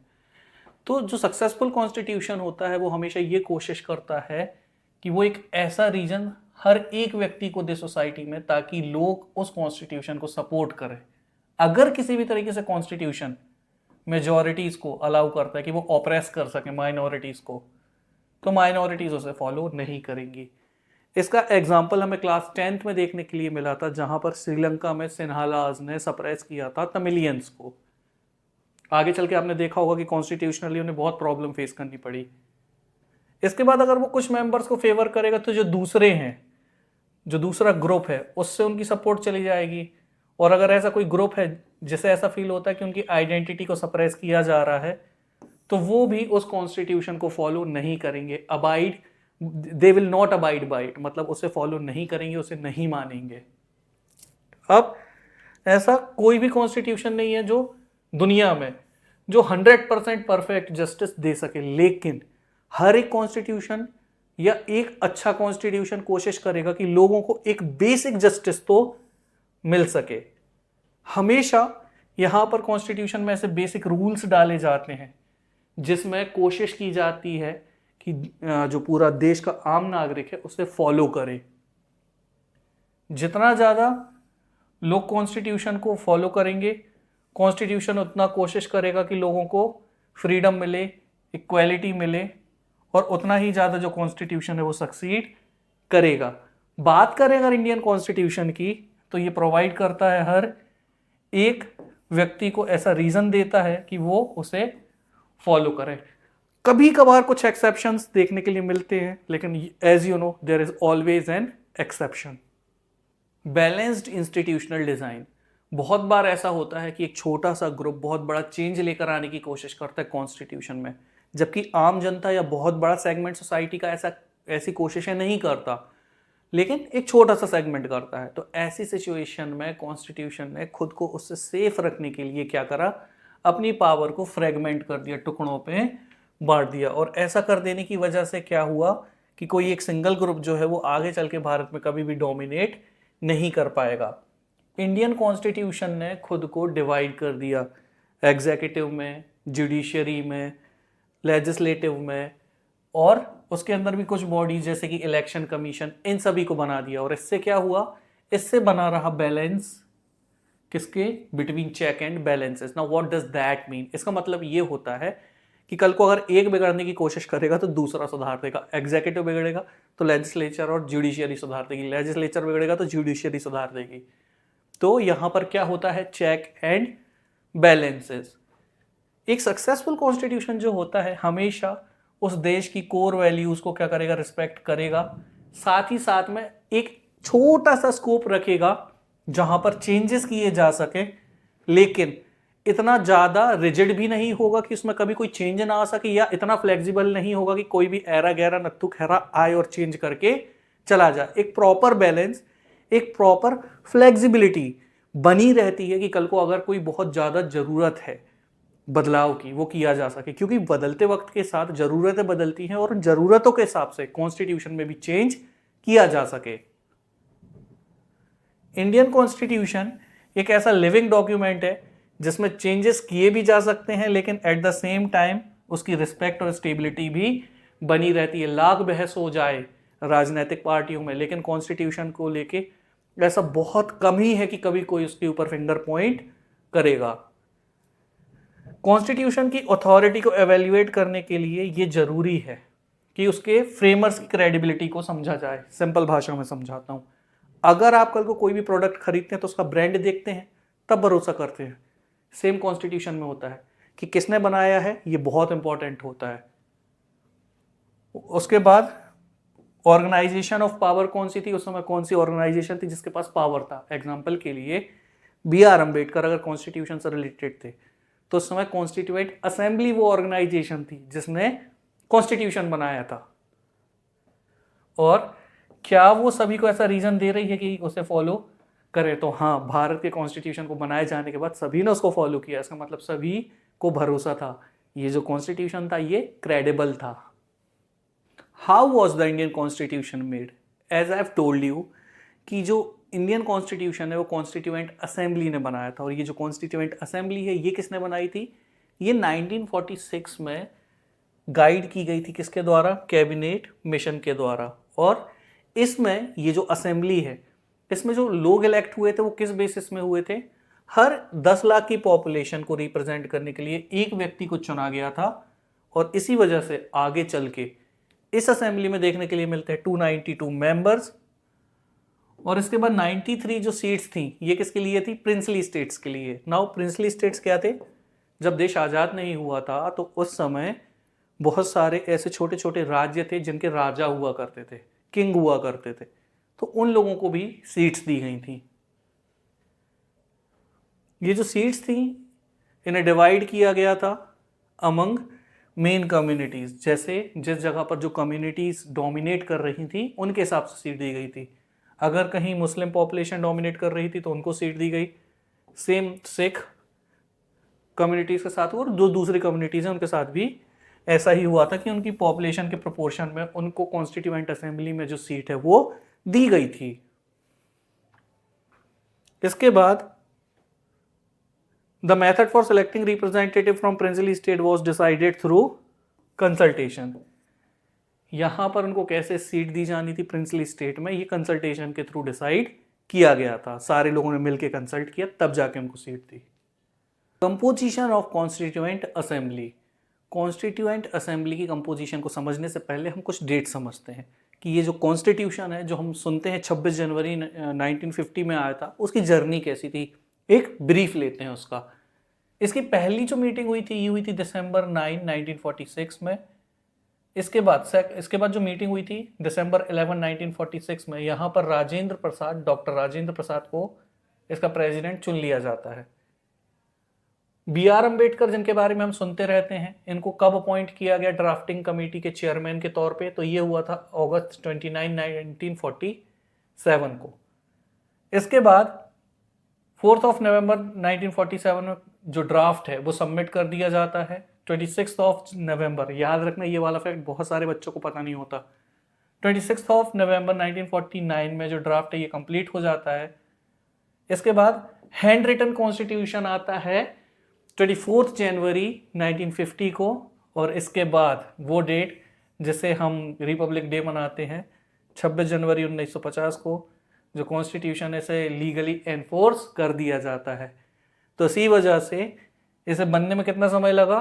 तो जो सक्सेसफुल कॉन्स्टिट्यूशन होता है वो हमेशा ये कोशिश करता है कि वो एक ऐसा रीजन हर एक व्यक्ति को दे सोसाइटी में ताकि लोग उस कॉन्स्टिट्यूशन को सपोर्ट करें। अगर किसी भी तरीके से कॉन्स्टिट्यूशन मेजॉरिटीज को अलाउ करता है कि वो ऑप्रेस कर सके माइनॉरिटीज को, तो माइनॉरिटीज उसे फॉलो नहीं करेंगी। इसका एग्जाम्पल हमें क्लास 10th में देखने के लिए मिला था, जहां पर श्रीलंका में सिन्हालाज ने सप्रेस किया था तमिलियंस को। आगे चल के आपने देखा होगा कि कॉन्स्टिट्यूशनली उन्हें बहुत प्रॉब्लम फेस करनी पड़ी। इसके बाद अगर वो कुछ मेंबर्स को फेवर करेगा तो जो दूसरे हैं, जो दूसरा ग्रुप है, उससे उनकी सपोर्ट चली जाएगी। और अगर ऐसा कोई ग्रुप है जिसे ऐसा फील होता है कि उनकी आइडेंटिटी को सप्रेस किया जा रहा है, तो वो भी उस कॉन्स्टिट्यूशन को फॉलो नहीं करेंगे। Abide, they will not abide by it, मतलब उसे फॉलो नहीं करेंगे, उसे नहीं मानेंगे। अब ऐसा कोई भी कॉन्स्टिट्यूशन नहीं है जो दुनिया में जो 100% परफेक्ट जस्टिस दे सके, लेकिन हर एक कॉन्स्टिट्यूशन या एक अच्छा कॉन्स्टिट्यूशन कोशिश करेगा कि लोगों को एक बेसिक जस्टिस तो मिल सके। हमेशा यहां पर कॉन्स्टिट्यूशन में ऐसे बेसिक रूल्स डाले जाते हैं जिसमें कोशिश की जाती है कि जो पूरा देश का आम नागरिक है उसे फॉलो करे। जितना ज़्यादा लोग कॉन्स्टिट्यूशन को फॉलो करेंगे, कॉन्स्टिट्यूशन उतना कोशिश करेगा कि लोगों को फ्रीडम मिले, इक्वालिटी मिले, और उतना ही ज़्यादा जो कॉन्स्टिट्यूशन है वो सक्सीड करेगा। बात करें अगर इंडियन कॉन्स्टिट्यूशन की, तो ये प्रोवाइड करता है हर एक व्यक्ति को ऐसा रीज़न देता है कि वो उसे फॉलो करे। कभी कभार कुछ एक्सेप्शंस देखने के लिए मिलते हैं, लेकिन as you know there is always an exception. Balanced institutional design. बहुत बार ऐसा होता है कि एक छोटा सा ग्रुप बहुत बड़ा चेंज लेकर आने की कोशिश करता है कॉन्स्टिट्यूशन में, जबकि आम जनता या बहुत बड़ा सेगमेंट सोसाइटी का ऐसी कोशिशें नहीं करता, लेकिन एक छोटा सा सेगमेंट करता है। तो ऐसी सिचुएशन में कॉन्स्टिट्यूशन ने खुद को उससे सेफ रखने के लिए क्या करा, अपनी पावर को फ्रेगमेंट कर दिया, टुकड़ों पे बांट दिया। और ऐसा कर देने की वजह से क्या हुआ कि कोई एक सिंगल ग्रुप जो है वो आगे चल के भारत में कभी भी डोमिनेट नहीं कर पाएगा। इंडियन कॉन्स्टिट्यूशन ने खुद को डिवाइड कर दिया, एग्जीक्यूटिव में, जुडिशरी में, लेजिस्लेटिव में, और उसके अंदर भी कुछ बॉडीज जैसे कि इलेक्शन कमीशन, इन सभी को बना दिया। और इससे क्या हुआ, इससे बना रहा बैलेंस किसके, between check and balances. Now what does that mean? इसका मतलब ये होता है कि कल को अगर एक बिगड़ने की कोशिश करेगा तो दूसरा सुधार देगा। एग्जीक्यूटिव बिगड़ेगा तो लेजिस्लेचर और जुडिशियरी सुधार देगी, लेजिस्लेचर बिगड़ेगा तो जुडिशियरी सुधार देगी। तो यहां पर क्या होता है, चेक एंड बैलेंसेस। एक सक्सेसफुल कॉन्स्टिट्यूशन जो होता है हमेशा उस देश की कोर वैल्यूज को क्या करेगा, रिस्पेक्ट करेगा, साथ ही साथ में एक छोटा सा स्कोप रखेगा जहां पर चेंजेस किए जा सके, लेकिन इतना ज्यादा रिजिड भी नहीं होगा कि उसमें कभी कोई चेंज ना आ सके, या इतना फ्लेक्सिबल नहीं होगा कि कोई भी ऐरा गैरा नत्थु खैरा आए और चेंज करके चला जाए। एक प्रॉपर बैलेंस, एक प्रॉपर फ्लेक्सिबिलिटी बनी रहती है कि कल को अगर कोई बहुत ज्यादा जरूरत है बदलाव की, वो किया जा सके, क्योंकि बदलते वक्त के साथ जरूरतें बदलती हैं और जरूरतों के हिसाब से कॉन्स्टिट्यूशन में भी चेंज किया जा सके। इंडियन कॉन्स्टिट्यूशन एक ऐसा लिविंग डॉक्यूमेंट है जिसमें चेंजेस किए भी जा सकते हैं, लेकिन एट द सेम टाइम उसकी रिस्पेक्ट और स्टेबिलिटी भी बनी रहती है। लाख बहस हो जाए राजनीतिक पार्टियों में, लेकिन कॉन्स्टिट्यूशन को लेके ऐसा बहुत कम ही है कि कभी कोई उसके ऊपर फिंगर पॉइंट करेगा। कॉन्स्टिट्यूशन की अथॉरिटी को एवेल्युएट करने के लिए ये जरूरी है कि उसके फ्रेमर्स की क्रेडिबिलिटी को समझा जाए। सिंपल भाषा में समझाता हूं, अगर आप कल को कोई भी प्रोडक्ट खरीदते हैं तो उसका ब्रांड देखते हैं तब भरोसा करते हैं। सेम कॉन्स्टिट्यूशन में होता है कि किसने बनाया है, ये बहुत इंपॉर्टेंट होता है। उसके बाद ऑर्गेनाइजेशन ऑफ पावर कौन सी थी उस समय, कौन सी ऑर्गेनाइजेशन थी जिसके पास पावर था। एग्जाम्पल के लिए BR अम्बेडकर अगर कॉन्स्टिट्यूशन से रिलेटेड थे तो उस समय कॉन्स्टिट्यूएंट असेंबली वो ऑर्गेनाइजेशन थी जिसने कॉन्स्टिट्यूशन बनाया था। और क्या वो सभी को ऐसा रीजन दे रही है कि उसे फॉलो करें? तो हाँ, भारत के कॉन्स्टिट्यूशन को बनाए जाने के बाद सभी ने उसको फॉलो किया। इसका मतलब सभी को भरोसा था ये जो कॉन्स्टिट्यूशन था ये क्रेडिबल था। How was the Indian constitution made? As I have told you कि जो इंडियन कॉन्स्टिट्यूशन है वो कॉन्स्टिट्यूएंट असेंबली ने बनाया था। और ये जो कॉन्स्टिट्यूएंट असेंबली है ये किसने बनाई थी? ये 1946 में गाइड की गई थी, किसके द्वारा? कैबिनेट मिशन के द्वारा। और इसमें ये जो असेंबली है इसमें जो लोग इलेक्ट हुए थे वो किस बेसिस में हुए थे? हर 10 लाख की पॉपुलेशन को रिप्रेजेंट करने के लिए एक व्यक्ति को चुना गया था। और इसी वजह से आगे चल के इस असेंबली में देखने के लिए मिलते हैं 292 मेंबर्स। और इसके बाद 93 जो सीट्स थी ये किसके लिए थी? प्रिंसली स्टेट्स के लिए। नाउ प्रिंसली स्टेट्स क्या थे? जब देश आज़ाद नहीं हुआ था तो उस समय बहुत सारे ऐसे छोटे छोटे राज्य थे जिनके राजा हुआ करते थे, किंग हुआ करते थे, तो उन लोगों को भी सीट्स दी गई थी। ये जो सीट्स थी इन्हें डिवाइड किया गया था अमंग मेन कम्युनिटीज। जैसे जिस जगह पर जो कम्युनिटीज डोमिनेट कर रही थी उनके हिसाब से सीट दी गई थी। अगर कहीं मुस्लिम पॉपुलेशन डोमिनेट कर रही थी तो उनको सीट दी गई। सेम सिख कम्युनिटीज के साथ और जो दूसरी कम्युनिटीज हैं उनके साथ भी ऐसा ही हुआ था कि उनकी पॉपुलेशन के प्रोपोर्शन में उनको कॉन्स्टिट्यूएंट असेंबली में जो सीट है वो दी गई थी। इसके बाद the method for selecting representative from princely state was decided through consultation. यहां पर उनको कैसे सीट दी जानी थी प्रिंसली स्टेट में, ये कंसल्टेशन के थ्रू डिसाइड किया गया था। सारे लोगों ने मिलकर कंसल्ट किया तब जाके उनको seat the. Composition of constituent assembly. Constituent assembly की कंपोजिशन को समझने से पहले हम कुछ डेट समझते हैं कि ये जो कॉन्स्टिट्यूशन है जो हम सुनते हैं 26 जनवरी 1950 में आया था, उसकी जर्नी कैसी थी, एक ब्रीफ लेते हैं उसका। इसकी पहली जो मीटिंग हुई थी ये हुई थी दिसंबर 9, 1946 में। इसके बाद जो मीटिंग हुई थी दिसंबर 11, 1946 में, यहाँ पर डॉक्टर राजेंद्र प्रसाद को इसका प्रेसिडेंट चुन लिया जाता है। BR अम्बेडकर जिनके बारे में हम सुनते रहते हैं, इनको कब अपॉइंट किया गया ड्राफ्टिंग कमेटी के चेयरमैन के तौर पे? तो ये हुआ था अगस्त 29, 1947 को। इसके बाद 4 नवंबर 1947 में जो ड्राफ्ट है वो सबमिट कर दिया जाता है। 26 नवंबर, याद रखना ये वाला फैक्ट बहुत सारे बच्चों को पता नहीं होता। 26 नवंबर 1949 में जो ड्राफ्ट है ये कंप्लीट हो जाता है। इसके बाद हैंड रिटन कॉन्स्टिट्यूशन आता है 24 जनवरी 1950 को। और इसके बाद वो डेट जिसे हम रिपब्लिक डे मनाते हैं 26 जनवरी 1950 को, जो कॉन्स्टिट्यूशन है इसे लीगली एनफोर्स कर दिया जाता है। तो इसी वजह से इसे बनने में कितना समय लगा?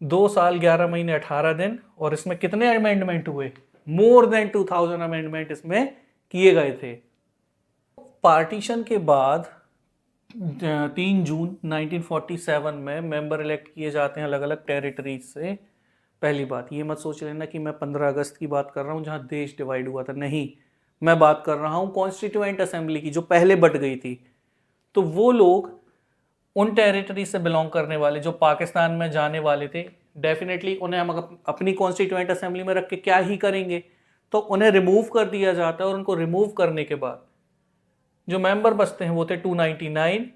2 साल 11 महीने 18 दिन, और इसमें कितने अमेंडमेंट हुए? मोर देन 2000 अमेंडमेंट इसमें किए गए थे। पार्टीशन के बाद 3 जून 1947 में मेंबर इलेक्ट किए जाते हैं अलग अलग टेरिटरीज से। पहली बात, ये मत सोच लेना कि मैं 15 अगस्त की बात कर रहा हूँ जहाँ देश डिवाइड हुआ था, नहीं, मैं बात कर रहा हूँ कॉन्स्टिट्यूएंट असेंबली की जो पहले बट गई थी। तो वो लोग उन टेरिटरी से बिलोंग करने वाले जो पाकिस्तान में जाने वाले थे, डेफिनेटली उन्हें हम अपनी कॉन्स्टिट्यूएंट असेंबली में रख के क्या ही करेंगे, तो उन्हें रिमूव कर दिया जाता है। और उनको रिमूव करने के बाद जो मेंबर बचते हैं वो थे 299।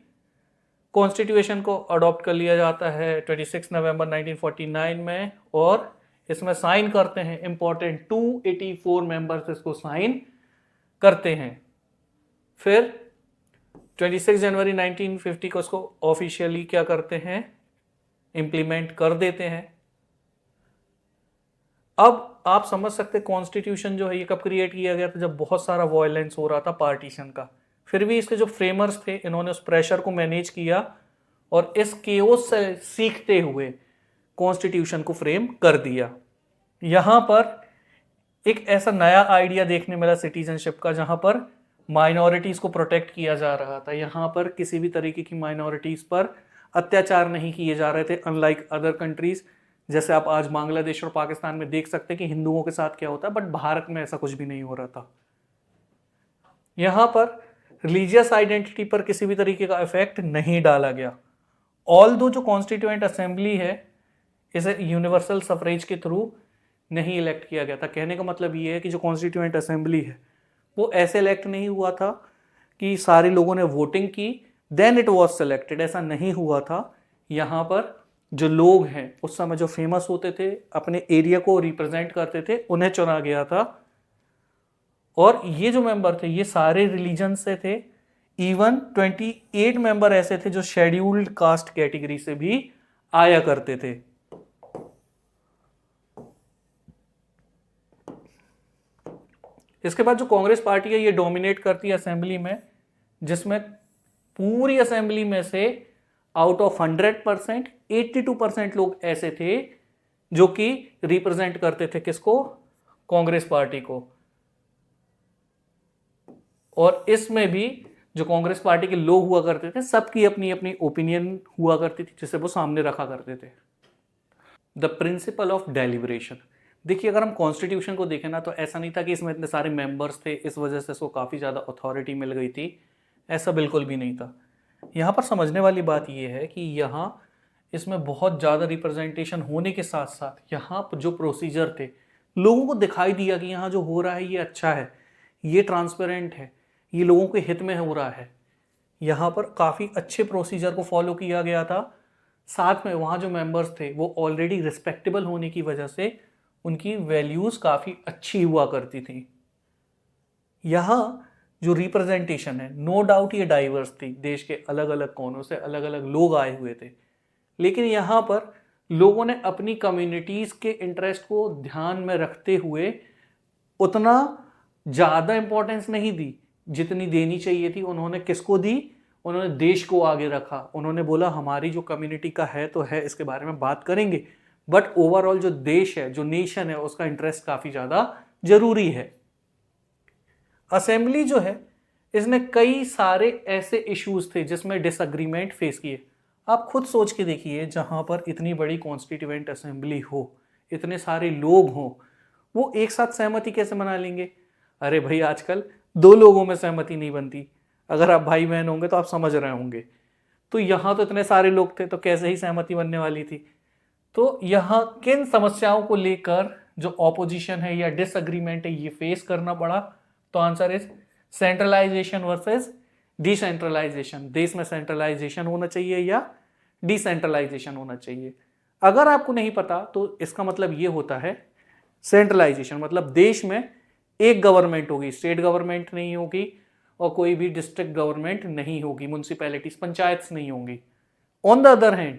कॉन्स्टिट्यूशन को अडॉप्ट कर लिया जाता है 26 नवंबर 1949 में, और इसमें साइन करते हैं इंपॉर्टेंट 284 मेंबर्स इसको साइन करते हैं। फिर 26 जनवरी 1950 को इसको ऑफिशियली क्या करते हैं, इंप्लीमेंट कर देते हैं। अब आप समझ सकते कॉन्स्टिट्यूशन जो है ये कब क्रिएट किया गया था, जब बहुत सारा वायलेंस हो रहा था पार्टीशन का। फिर भी इसके जो फ्रेमर्स थे इन्होंने उस प्रेशर को मैनेज किया और इस केओस से सीखते हुए कॉन्स्टिट्यूशन को फ्रेम कर दिया। यहाँ पर एक ऐसा नया आइडिया देखने मिला सिटीजनशिप का, जहाँ पर माइनॉरिटीज़ को प्रोटेक्ट किया जा रहा था। यहाँ पर किसी भी तरीके की माइनॉरिटीज़ पर अत्याचार नहीं किए जा रहे थे, अनलाइक अदर कंट्रीज़। जैसे आप आज बांग्लादेश और पाकिस्तान में देख सकते हैं कि हिंदुओं के साथ क्या होता है, बट भारत में ऐसा कुछ भी नहीं हो रहा था। यहाँ पर रिलीजियस आइडेंटिटी पर किसी भी तरीके का इफेक्ट नहीं डाला गया। ऑल दो जो कॉन्स्टिट्यूएंट असेंबली है इसे यूनिवर्सल सफरेज के थ्रू नहीं इलेक्ट किया गया था। कहने का मतलब ये है कि जो कॉन्स्टिट्यूएंट असेंबली है वो ऐसे इलेक्ट नहीं हुआ था कि सारे लोगों ने वोटिंग की देन इट वाज सिलेक्टेड, ऐसा नहीं हुआ था। यहाँ पर जो लोग हैं उस समय जो फेमस होते थे, अपने एरिया को रिप्रेजेंट करते थे, उन्हें चुना गया था। और ये जो मेंबर थे ये सारे रिलीजन से थे। इवन 28 मेंबर ऐसे थे जो शेड्यूल्ड कास्ट कैटेगरी से भी आया करते थे। इसके बाद जो कांग्रेस पार्टी है ये डोमिनेट करती है असेंबली में, जिसमें पूरी असेंबली में से आउट ऑफ 100% 82% लोग ऐसे थे जो कि रिप्रेजेंट करते थे किसको, कांग्रेस पार्टी को। और इसमें भी जो कांग्रेस पार्टी के लोग हुआ करते थे सबकी अपनी अपनी ओपिनियन हुआ करती थी जिसे वो सामने रखा करते थे। द प्रिंसिपल ऑफ डेलिब्रेशन, देखिए अगर हम कॉन्स्टिट्यूशन को देखें ना तो ऐसा नहीं था कि इसमें इतने सारे मेंबर्स थे इस वजह से इसको काफ़ी ज़्यादा अथॉरिटी मिल गई थी, ऐसा बिल्कुल भी नहीं था। यहाँ पर समझने वाली बात यह है कि यहाँ इसमें बहुत ज़्यादा रिप्रेजेंटेशन होने के साथ साथ यहाँ पर जो प्रोसीजर थे लोगों को दिखाई दिया कि यहाँ जो हो रहा है ये अच्छा है, ये ट्रांसपेरेंट है, ये लोगों के हित में हो रहा है। यहाँ पर काफ़ी अच्छे प्रोसीजर को फॉलो किया गया था। साथ में वहाँ जो मेंबर्स थे वो ऑलरेडी रिस्पेक्टेबल होने की वजह से उनकी वैल्यूज़ काफ़ी अच्छी हुआ करती थी। यहाँ जो रिप्रेजेंटेशन है नो डाउट ये डाइवर्स थी, देश के अलग अलग कोनों से अलग अलग लोग आए हुए थे, लेकिन यहाँ पर लोगों ने अपनी कम्युनिटीज़ के इंटरेस्ट को ध्यान में रखते हुए उतना ज़्यादा इम्पोर्टेंस नहीं दी जितनी देनी चाहिए थी। उन्होंने किसको दी, उन्होंने देश को आगे रखा। उन्होंने बोला हमारी जो कम्युनिटी का है तो है, इसके बारे में बात करेंगे, बट ओवरऑल जो देश है, जो नेशन है, उसका इंटरेस्ट काफ़ी ज़्यादा जरूरी है। असेंबली जो है इसने कई सारे ऐसे इश्यूज थे जिसमें डिसएग्रीमेंट फेस किए। आप खुद सोच के देखिए, जहाँ पर इतनी बड़ी कॉन्स्टिट्यूएंट असेंबली हो, इतने सारे लोग हों, वो एक साथ सहमति कैसे बना लेंगे? अरे भाई आजकल 2 लोगों में सहमति नहीं बनती, अगर आप भाई बहन होंगे तो आप समझ रहे होंगे। तो यहाँ तो इतने सारे लोग थे तो कैसे ही सहमति बनने वाली थी। तो यहाँ किन समस्याओं को लेकर जो ऑपोजिशन है या डिसएग्रीमेंट है ये फेस करना पड़ा? तो answer is centralisation versus decentralisation. देश में सेंट्रलाइजेशन होना चाहिए या डिसेंट्रलाइजेशन होना चाहिए। अगर आपको नहीं पता तो इसका मतलब ये होता है सेंट्रलाइजेशन मतलब देश में एक गवर्नमेंट होगी, स्टेट गवर्नमेंट नहीं होगी और कोई भी डिस्ट्रिक्ट गवर्नमेंट नहीं होगी, म्यूनसिपैलिटीज पंचायत नहीं होंगी। On the other hand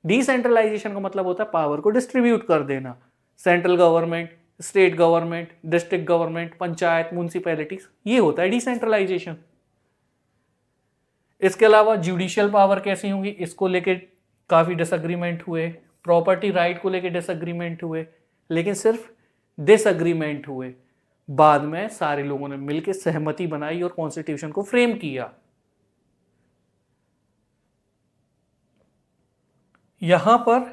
decentralisation का मतलब होता है पावर को डिस्ट्रीब्यूट कर देना, central government, state government, district government, panchayat, municipalities, ये होता है डिसेंट्रलाइजेशन। इसके अलावा जुडिशियल पावर कैसी होंगी इसको लेके काफी डिसएग्रीमेंट हुए। प्रॉपर्टी राइट को लेके डिसएग्रीमेंट हुए, लेकिन सिर्फ डिसएग्रीमेंट हुए, बाद में सारे लोगों ने मिलकर सहमति बनाई और कॉन्स्टिट्यूशन को फ्रेम किया। यहां पर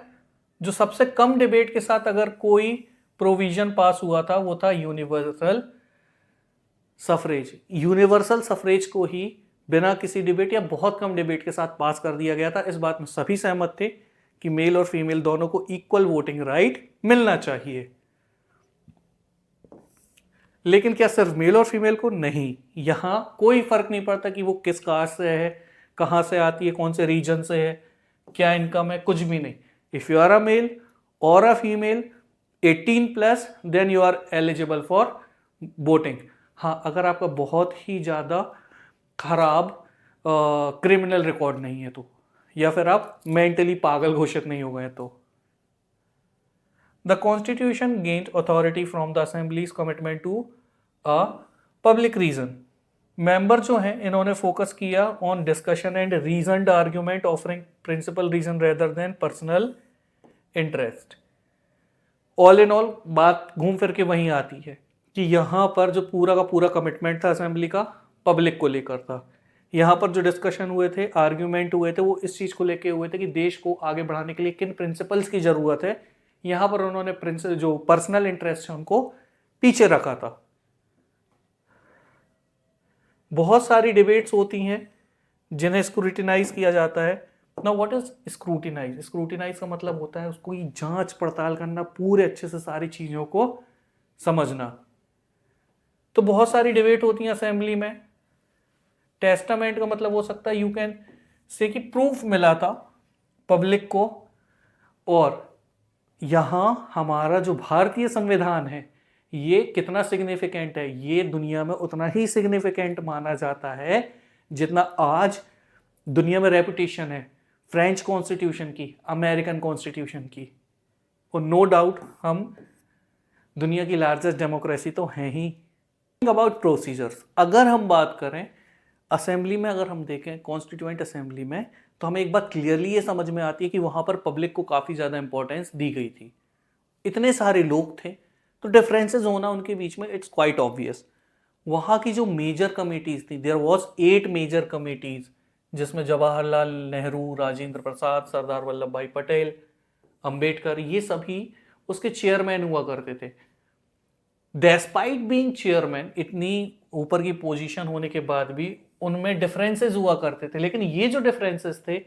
जो सबसे कम डिबेट के साथ अगर कोई प्रोविजन पास हुआ था वो था यूनिवर्सल सफरेज। यूनिवर्सल सफरेज को ही बिना किसी डिबेट या बहुत कम डिबेट के साथ पास कर दिया गया था। इस बात में सभी सहमत थे कि मेल और फीमेल दोनों को इक्वल वोटिंग राइट मिलना चाहिए। लेकिन क्या सिर्फ मेल और फीमेल को? नहीं, यहां कोई फर्क नहीं पड़ता कि वो किस कास्ट से है, कहां से आती है, कौन से रीजन से है, क्या इनकम है, कुछ भी नहीं। If you are a male और a female 18+ then you are eligible for voting. हाँ, अगर आपका बहुत ही ज़्यादा खराब क्रिमिनल रिकॉर्ड नहीं है तो, या फिर आप मेंटली पागल घोषित नहीं हो गए तो। The constitution gained authority from the assemblies commitment to a public reason. Member जो हैं इन्होंने फोकस किया on discussion and reasoned argument offering principle reason rather than personal interest. All in all बात घूम फिर के वहीं आती है कि यहाँ पर जो पूरा का पूरा कमिटमेंट था असेंबली का पब्लिक को लेकर था। यहाँ पर जो डिस्कशन हुए थे, आर्ग्यूमेंट हुए थे, वो इस चीज़ को लेके हुए थे कि देश को आगे बढ़ाने के लिए किन प्रिंसिपल्स की ज़रूरत है। यहाँ पर उन्होंने जो पर्सनल इंटरेस्ट है उनको पीछे रखा था। बहुत सारी डिबेट्स होती हैं जिन्हें स्क्रूटिनाइज किया जाता है। Now what is scrutinise? Scrutinise का मतलब होता है उसको जांच पड़ताल करना, पूरे अच्छे से सारी चीज़ों को समझना। तो बहुत सारी डिबेट होती है असेंबली में। टेस्टामेंट का मतलब हो सकता है यू कैन से कि प्रूफ मिला था पब्लिक को, और यहां हमारा जो भारतीय संविधान है ये कितना सिग्निफिकेंट है, ये दुनिया में उतना ही सिग्निफिकेंट माना जाता है जितना आज दुनिया में रेपुटेशन है फ्रेंच कॉन्स्टिट्यूशन की, अमेरिकन कॉन्स्टिट्यूशन की। और नो डाउट हम दुनिया की लार्जेस्ट डेमोक्रेसी तो हैं ही। अबाउट प्रोसीजर्स, अगर हम बात करें असेंबली में, अगर हम देखें कॉन्स्टिट्यूएंट असेंबली में, तो हमें एक बात क्लियरली ये समझ में आती है कि वहाँ पर पब्लिक को काफ़ी ज़्यादा इंपॉर्टेंस दी गई थी। इतने सारे लोग थे तो डिफरेंसेस होना उनके बीच में इट्स क्वाइट ऑब्वियस। वहाँ की जो मेजर कमेटीज थी, देयर वाज 8 मेजर कमेटीज, जिसमें जवाहरलाल नेहरू, राजेंद्र प्रसाद, सरदार वल्लभ भाई पटेल, अंबेडकर, ये सभी उसके चेयरमैन हुआ करते थे। डेस्पाइट बीइंग चेयरमैन, इतनी ऊपर की पोजीशन होने के बाद भी उनमें डिफरेंसेस हुआ करते थे, लेकिन ये जो डिफरेंसेस थे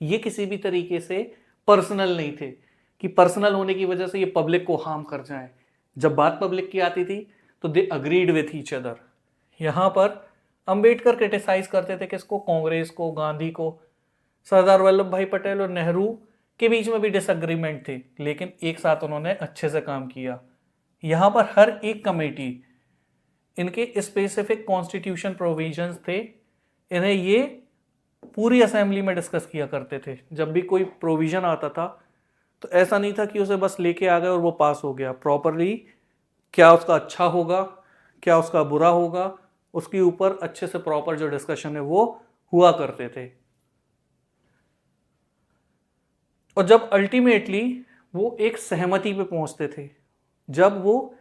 ये किसी भी तरीके से पर्सनल नहीं थे कि पर्सनल होने की वजह से ये पब्लिक को हार्म कर जाए। जब बात पब्लिक की आती थी तो they agreed with each other. यहाँ पर अंबेडकर क्रिटिसाइज करते थे किसको? कांग्रेस को, गांधी को। सरदार वल्लभ भाई पटेल और नेहरू के बीच में भी डिसएग्रीमेंट थे, लेकिन एक साथ उन्होंने अच्छे से काम किया। यहाँ पर हर एक कमेटी, इनके स्पेसिफिक कॉन्स्टिट्यूशन प्रोविजंस थे, इन्हें ये पूरी असेंबली में डिस्कस किया करते थे। जब भी कोई प्रोविजन आता था तो ऐसा नहीं था कि उसे बस लेके आ गए और वो पास हो गया। प्रॉपरली क्या उसका अच्छा होगा, क्या उसका बुरा होगा, उसके ऊपर अच्छे से प्रॉपर जो डिस्कशन है वो हुआ करते थे। और जब अल्टीमेटली वो एक सहमति पे पहुंचते थे, जब वो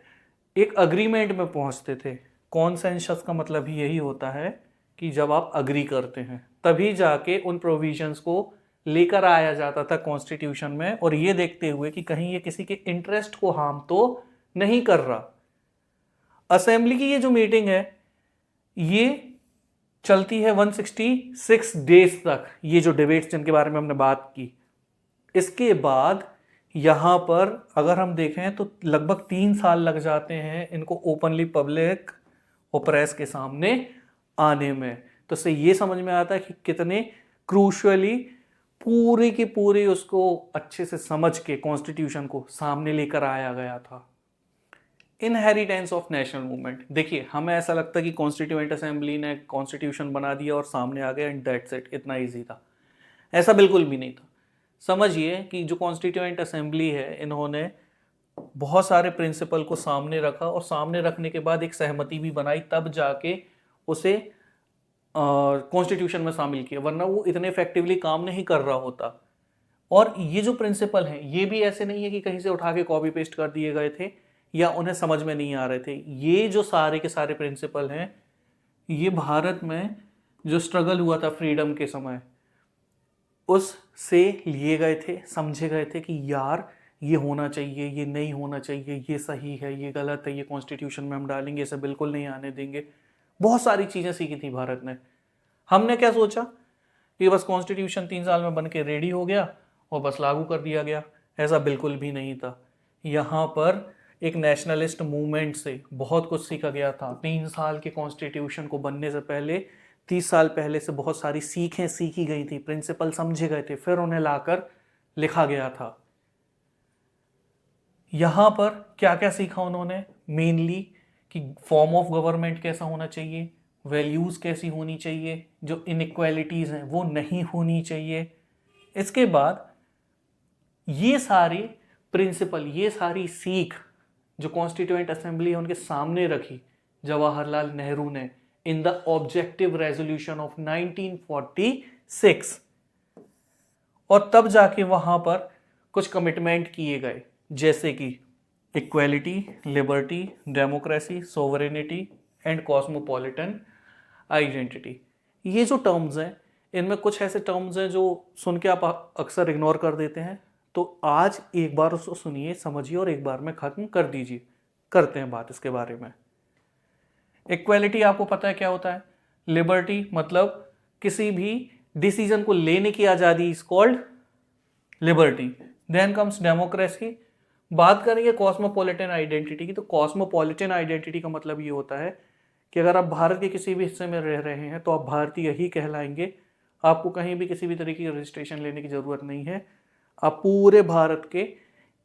एक अग्रीमेंट में पहुंचते थे, कॉन्सेंसस का मतलब ही यही होता है कि जब आप अग्री करते हैं तभी जाके उन प्रोविजंस को लेकर आया जाता था कॉन्स्टिट्यूशन में, और ये देखते हुए कि कहीं ये किसी के इंटरेस्ट को हार्म तो नहीं कर रहा। असेंबली की ये जो मीटिंग है ये चलती है 166 डेज तक, ये जो डिबेट्स जिनके बारे में हमने बात की। इसके बाद यहाँ पर अगर हम देखें तो लगभग 3 साल लग जाते हैं इनको ओपनली पब्लिक और प्रेस के सामने आने में। तो इससे ये समझ में आता है कि कितने क्रूशली पूरी की पूरी उसको अच्छे से समझ के कॉन्स्टिट्यूशन को सामने लेकर आया गया था। इनहेरिटेंस ऑफ नेशनल मूवमेंट, देखिए हमें ऐसा लगता है कि कॉन्स्टिट्यूएंट असेंबली ने कॉन्स्टिट्यूशन बना दिया और सामने आ गया एंड दैट्स इट, इतना ईजी था। ऐसा बिल्कुल भी नहीं था। समझिए कि जो कॉन्स्टिट्यूएंट असेंबली है, इन्होंने बहुत सारे प्रिंसिपल को सामने रखा और सामने रखने के बाद एक सहमति भी बनाई, तब जाके उसे कॉन्स्टिट्यूशन में शामिल किया, वरना वो इतने इफेक्टिवली काम नहीं कर रहा होता। और ये जो प्रिंसिपल हैं ये भी ऐसे नहीं है कि कहीं से उठा के कॉपी पेस्ट कर दिए गए थे या उन्हें समझ में नहीं आ रहे थे। ये जो सारे के सारे प्रिंसिपल हैं ये भारत में जो स्ट्रगल हुआ था फ्रीडम के समय उससे लिए गए थे, समझे गए थे कि यार ये होना चाहिए, ये नहीं होना चाहिए, ये सही है, ये गलत है, ये कॉन्स्टिट्यूशन में हम डालेंगे, इसे बिल्कुल नहीं आने देंगे। बहुत सारी चीज़ें सीखी थी भारत ने। हमने क्या सोचा कि बस कॉन्स्टिट्यूशन 3 साल में बन के रेडी हो गया और बस लागू कर दिया गया। ऐसा बिल्कुल भी नहीं था। यहाँ पर एक नेशनलिस्ट मूवमेंट से बहुत कुछ सीखा गया था। 3 साल के कॉन्स्टिट्यूशन को बनने से पहले 30 साल पहले से बहुत सारी सीखें सीखी गई थी, प्रिंसिपल समझे गए थे, फिर उन्हें लाकर लिखा गया था। यहाँ पर क्या क्या सीखा उन्होंने? मेनली कि फॉर्म ऑफ गवर्नमेंट कैसा होना चाहिए, वैल्यूज़ कैसी होनी चाहिए, जो इनइक्वालिटीज़ हैं वो नहीं होनी चाहिए। इसके बाद ये सारे प्रिंसिपल, ये सारी सीख जो कॉन्स्टिट्यूएंट असेंबली है उनके सामने रखी जवाहरलाल नेहरू ने in the objective resolution of 1946, और तब जाके वहां पर कुछ कमिटमेंट किए गए, जैसे कि equality, liberty, democracy, sovereignty and cosmopolitan identity. ये जो टर्म्स हैं इनमें कुछ ऐसे टर्म्स हैं जो सुन के आप अक्सर इग्नोर कर देते हैं, तो आज एक बार उसको सुनिए, समझिए और एक बार में ख़त्म कर दीजिए। करते हैं बात इसके बारे में। इक्वालिटी आपको पता है क्या होता है? लिबर्टी मतलब किसी भी डिसीजन को लेने की आज़ादी is called liberty. Then comes democracy. बात करेंगे कॉस्मोपॉलिटन आइडेंटिटी की, तो कॉस्मोपॉलिटन आइडेंटिटी का मतलब ये होता है कि अगर आप भारत के किसी भी हिस्से में रह रहे हैं तो आप भारतीय ही कहलाएंगे। आपको कहीं भी किसी भी तरीके की रजिस्ट्रेशन लेने की ज़रूरत नहीं है। आप पूरे भारत के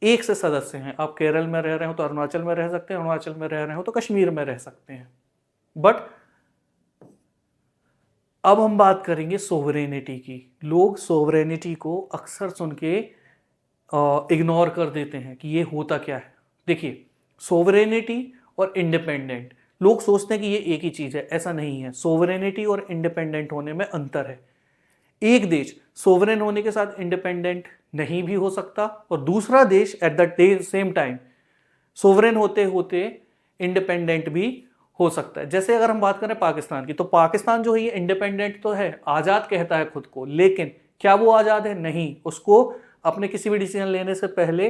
एक से सदस्य हैं। आप केरल में रह रहे हो तो अरुणाचल में रह सकते हैं, अरुणाचल में रह रहे हो तो कश्मीर में रह सकते हैं। बट अब हम बात करेंगे सोवरेनिटी की। लोग सोवरेनिटी को अक्सर सुन के इग्नोर कर देते हैं कि ये होता क्या है। देखिए, सोवरेनिटी और इंडिपेंडेंट, लोग सोचते हैं कि ये एक ही चीज़ है। ऐसा नहीं है। सोवरेनिटी और इंडिपेंडेंट होने में अंतर है। एक देश सोवरेन होने के साथ इंडिपेंडेंट नहीं भी हो सकता और दूसरा देश at the same time sovereign होते होते इंडिपेंडेंट भी हो सकता है। जैसे अगर हम बात करें पाकिस्तान की, तो पाकिस्तान जो है ये इंडिपेंडेंट तो है, आज़ाद कहता है खुद को, लेकिन क्या वो आज़ाद है? नहीं। उसको अपने किसी भी डिसीजन लेने से पहले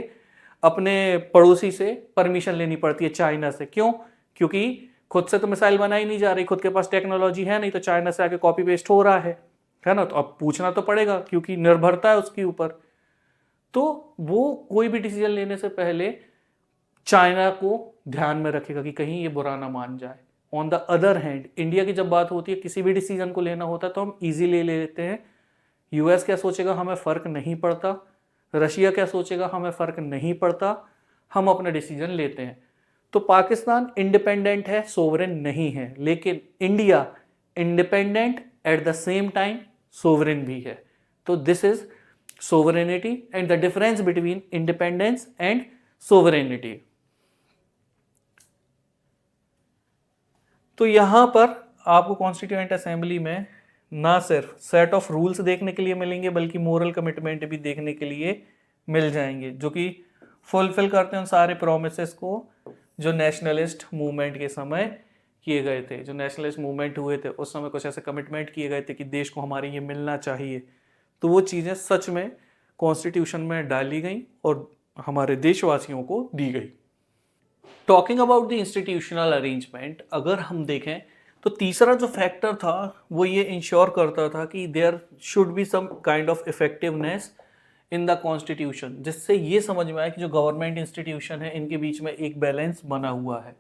अपने पड़ोसी से परमिशन लेनी पड़ती है, चाइना से। क्यों? क्योंकि खुद से तो मिसाइल बनाई नहीं जा रही, खुद के पास टेक्नोलॉजी है नहीं, तो चाइना से आके कॉपी पेस्ट हो रहा है ना। तो अब पूछना तो पड़ेगा क्योंकि निर्भरता है उसके ऊपर। तो वो कोई भी डिसीजन लेने से पहले चाइना को ध्यान में रखेगा कि कहीं ये बुरा ना मान जाए। On the other hand India की जब बात होती है, किसी भी डिसीजन को लेना होता है तो हम इजीली ले लेते हैं। यूएस क्या सोचेगा हमें फ़र्क नहीं पड़ता, रशिया क्या सोचेगा हमें फ़र्क नहीं पड़ता, हम अपना डिसीजन लेते हैं। तो पाकिस्तान इंडिपेंडेंट है, सोवरेन नहीं है, लेकिन India independent at the same time sovereign भी है। तो this is sovereignty and the difference between independence and sovereignty. तो यहां पर आपको कॉन्स्टिट्यूएंट असेंबली में ना सिर्फ सेट ऑफ रूल्स देखने के लिए मिलेंगे बल्कि मोरल कमिटमेंट भी देखने के लिए मिल जाएंगे, जो कि फुलफिल करते हैं उन सारे प्रोमिसेस को जो नेशनलिस्ट मूवमेंट के समय किए गए थे। जो नेशनलिस्ट मूवमेंट हुए थे उस समय कुछ ऐसे कमिटमेंट किए गए थे कि देश को हमारे ये मिलना चाहिए। तो वो चीज़ें सच में कॉन्स्टिट्यूशन में डाली गई और हमारे देशवासियों को दी गई। Talking about the institutional arrangement, अगर हम देखें तो तीसरा जो फैक्टर था वो ये इंश्योर करता था कि there should be some kind of effectiveness in the constitution, जिससे ये समझ में आया कि जो गवर्नमेंट इंस्टीट्यूशन है इनके बीच में एक बैलेंस बना हुआ है।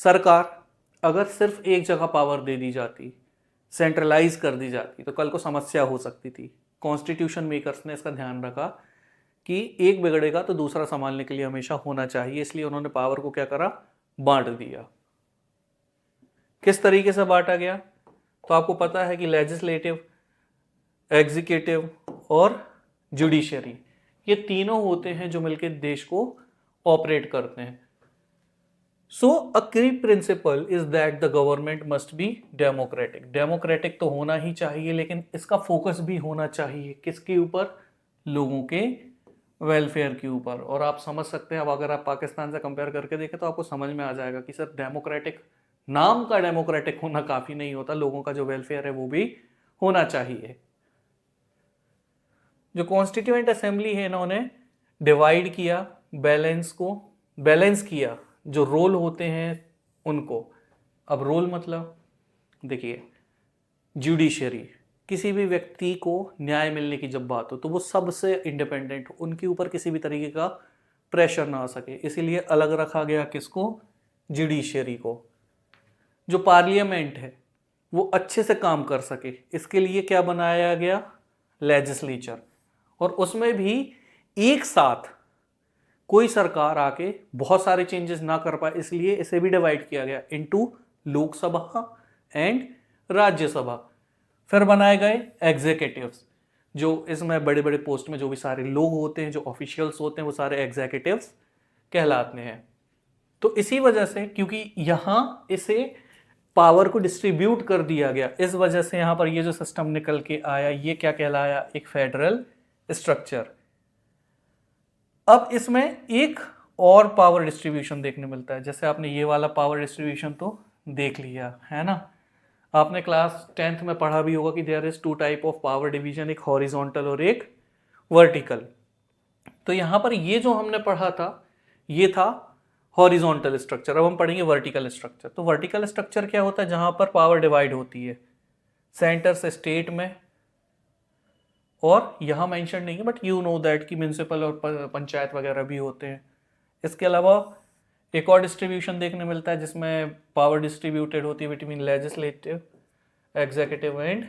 सरकार अगर सिर्फ एक जगह पावर दे दी जाती, सेंट्रलाइज कर दी जाती, तो कल को समस्या हो सकती थी। कॉन्स्टिट्यूशन मेकर्स ने इसका ध्यान रखा कि एक बिगड़ेगा तो दूसरा संभालने के लिए हमेशा होना चाहिए, इसलिए उन्होंने पावर को क्या करा, बांट दिया। किस तरीके से बांटा गया? तो आपको पता है कि लेजिस्लेटिव, एग्जीक्यूटिव और जुडिशरी, ये तीनों होते हैं जो मिलकर देश को ऑपरेट करते हैं। So a key principle is that the government must be democratic. Democratic तो होना ही चाहिए, लेकिन इसका फोकस भी होना चाहिए किसके ऊपर? लोगों के वेलफेयर के ऊपर। और आप समझ सकते हैं, अब अगर आप पाकिस्तान से कंपेयर करके देखें तो आपको समझ में आ जाएगा कि सर डेमोक्रेटिक, नाम का डेमोक्रेटिक होना काफ़ी नहीं होता, लोगों का जो वेलफेयर है वो भी होना चाहिए। जो कॉन्स्टिट्यूएंट असेंबली है, इन्होंने डिवाइड किया, बैलेंस किया जो रोल होते हैं उनको। अब रोल मतलब देखिए, जुडिशरी, किसी भी व्यक्ति को न्याय मिलने की जब बात हो तो वो सबसे इंडिपेंडेंट हो, उनके ऊपर किसी भी तरीके का प्रेशर ना आ सके, इसीलिए अलग रखा गया किसको, जुडिशरी को। जो पार्लियामेंट है वो अच्छे से काम कर सके, इसके लिए क्या बनाया गया, लेजिस्लेचर। और उसमें भी एक साथ कोई सरकार आके बहुत सारे चेंजेस ना कर पाए, इसलिए इसे भी डिवाइड किया गया इनटू लोकसभा एंड राज्यसभा। फिर बनाए गए एग्जीक्यूटिव्स, जो इसमें बड़े बड़े पोस्ट में जो भी सारे लोग होते हैं, जो ऑफिशियल्स होते हैं, वो सारे एग्जीक्यूटिव्स कहलाते हैं। तो इसी वजह से, क्योंकि यहां इसे पावर को डिस्ट्रीब्यूट कर दिया गया, इस वजह से यहां पर ये जो सिस्टम निकल के आया, ये क्या कहलाया, एक फेडरल स्ट्रक्चर। अब इसमें एक और पावर डिस्ट्रीब्यूशन देखने मिलता है, जैसे आपने ये वाला पावर डिस्ट्रीब्यूशन तो देख लिया है ना, आपने क्लास 10th में पढ़ा भी होगा कि there is 2 type of power division, एक हॉरिजॉन्टल और एक वर्टिकल। तो यहां पर ये जो हमने पढ़ा था ये था हॉरिजॉन्टल स्ट्रक्चर। अब हम पढ़ेंगे वर्टिकल स्ट्रक्चर। तो वर्टिकल स्ट्रक्चर क्या होता है, जहां पर पावर डिवाइड होती है सेंटर से स्टेट में, और यहां मेंशन नहीं है बट यू नो दैट कि म्यूनिसिपल और पंचायत वगैरह भी होते हैं। इसके अलावा एक और डिस्ट्रीब्यूशन देखने मिलता है जिसमें पावर डिस्ट्रीब्यूटेड होती है between legislative, executive and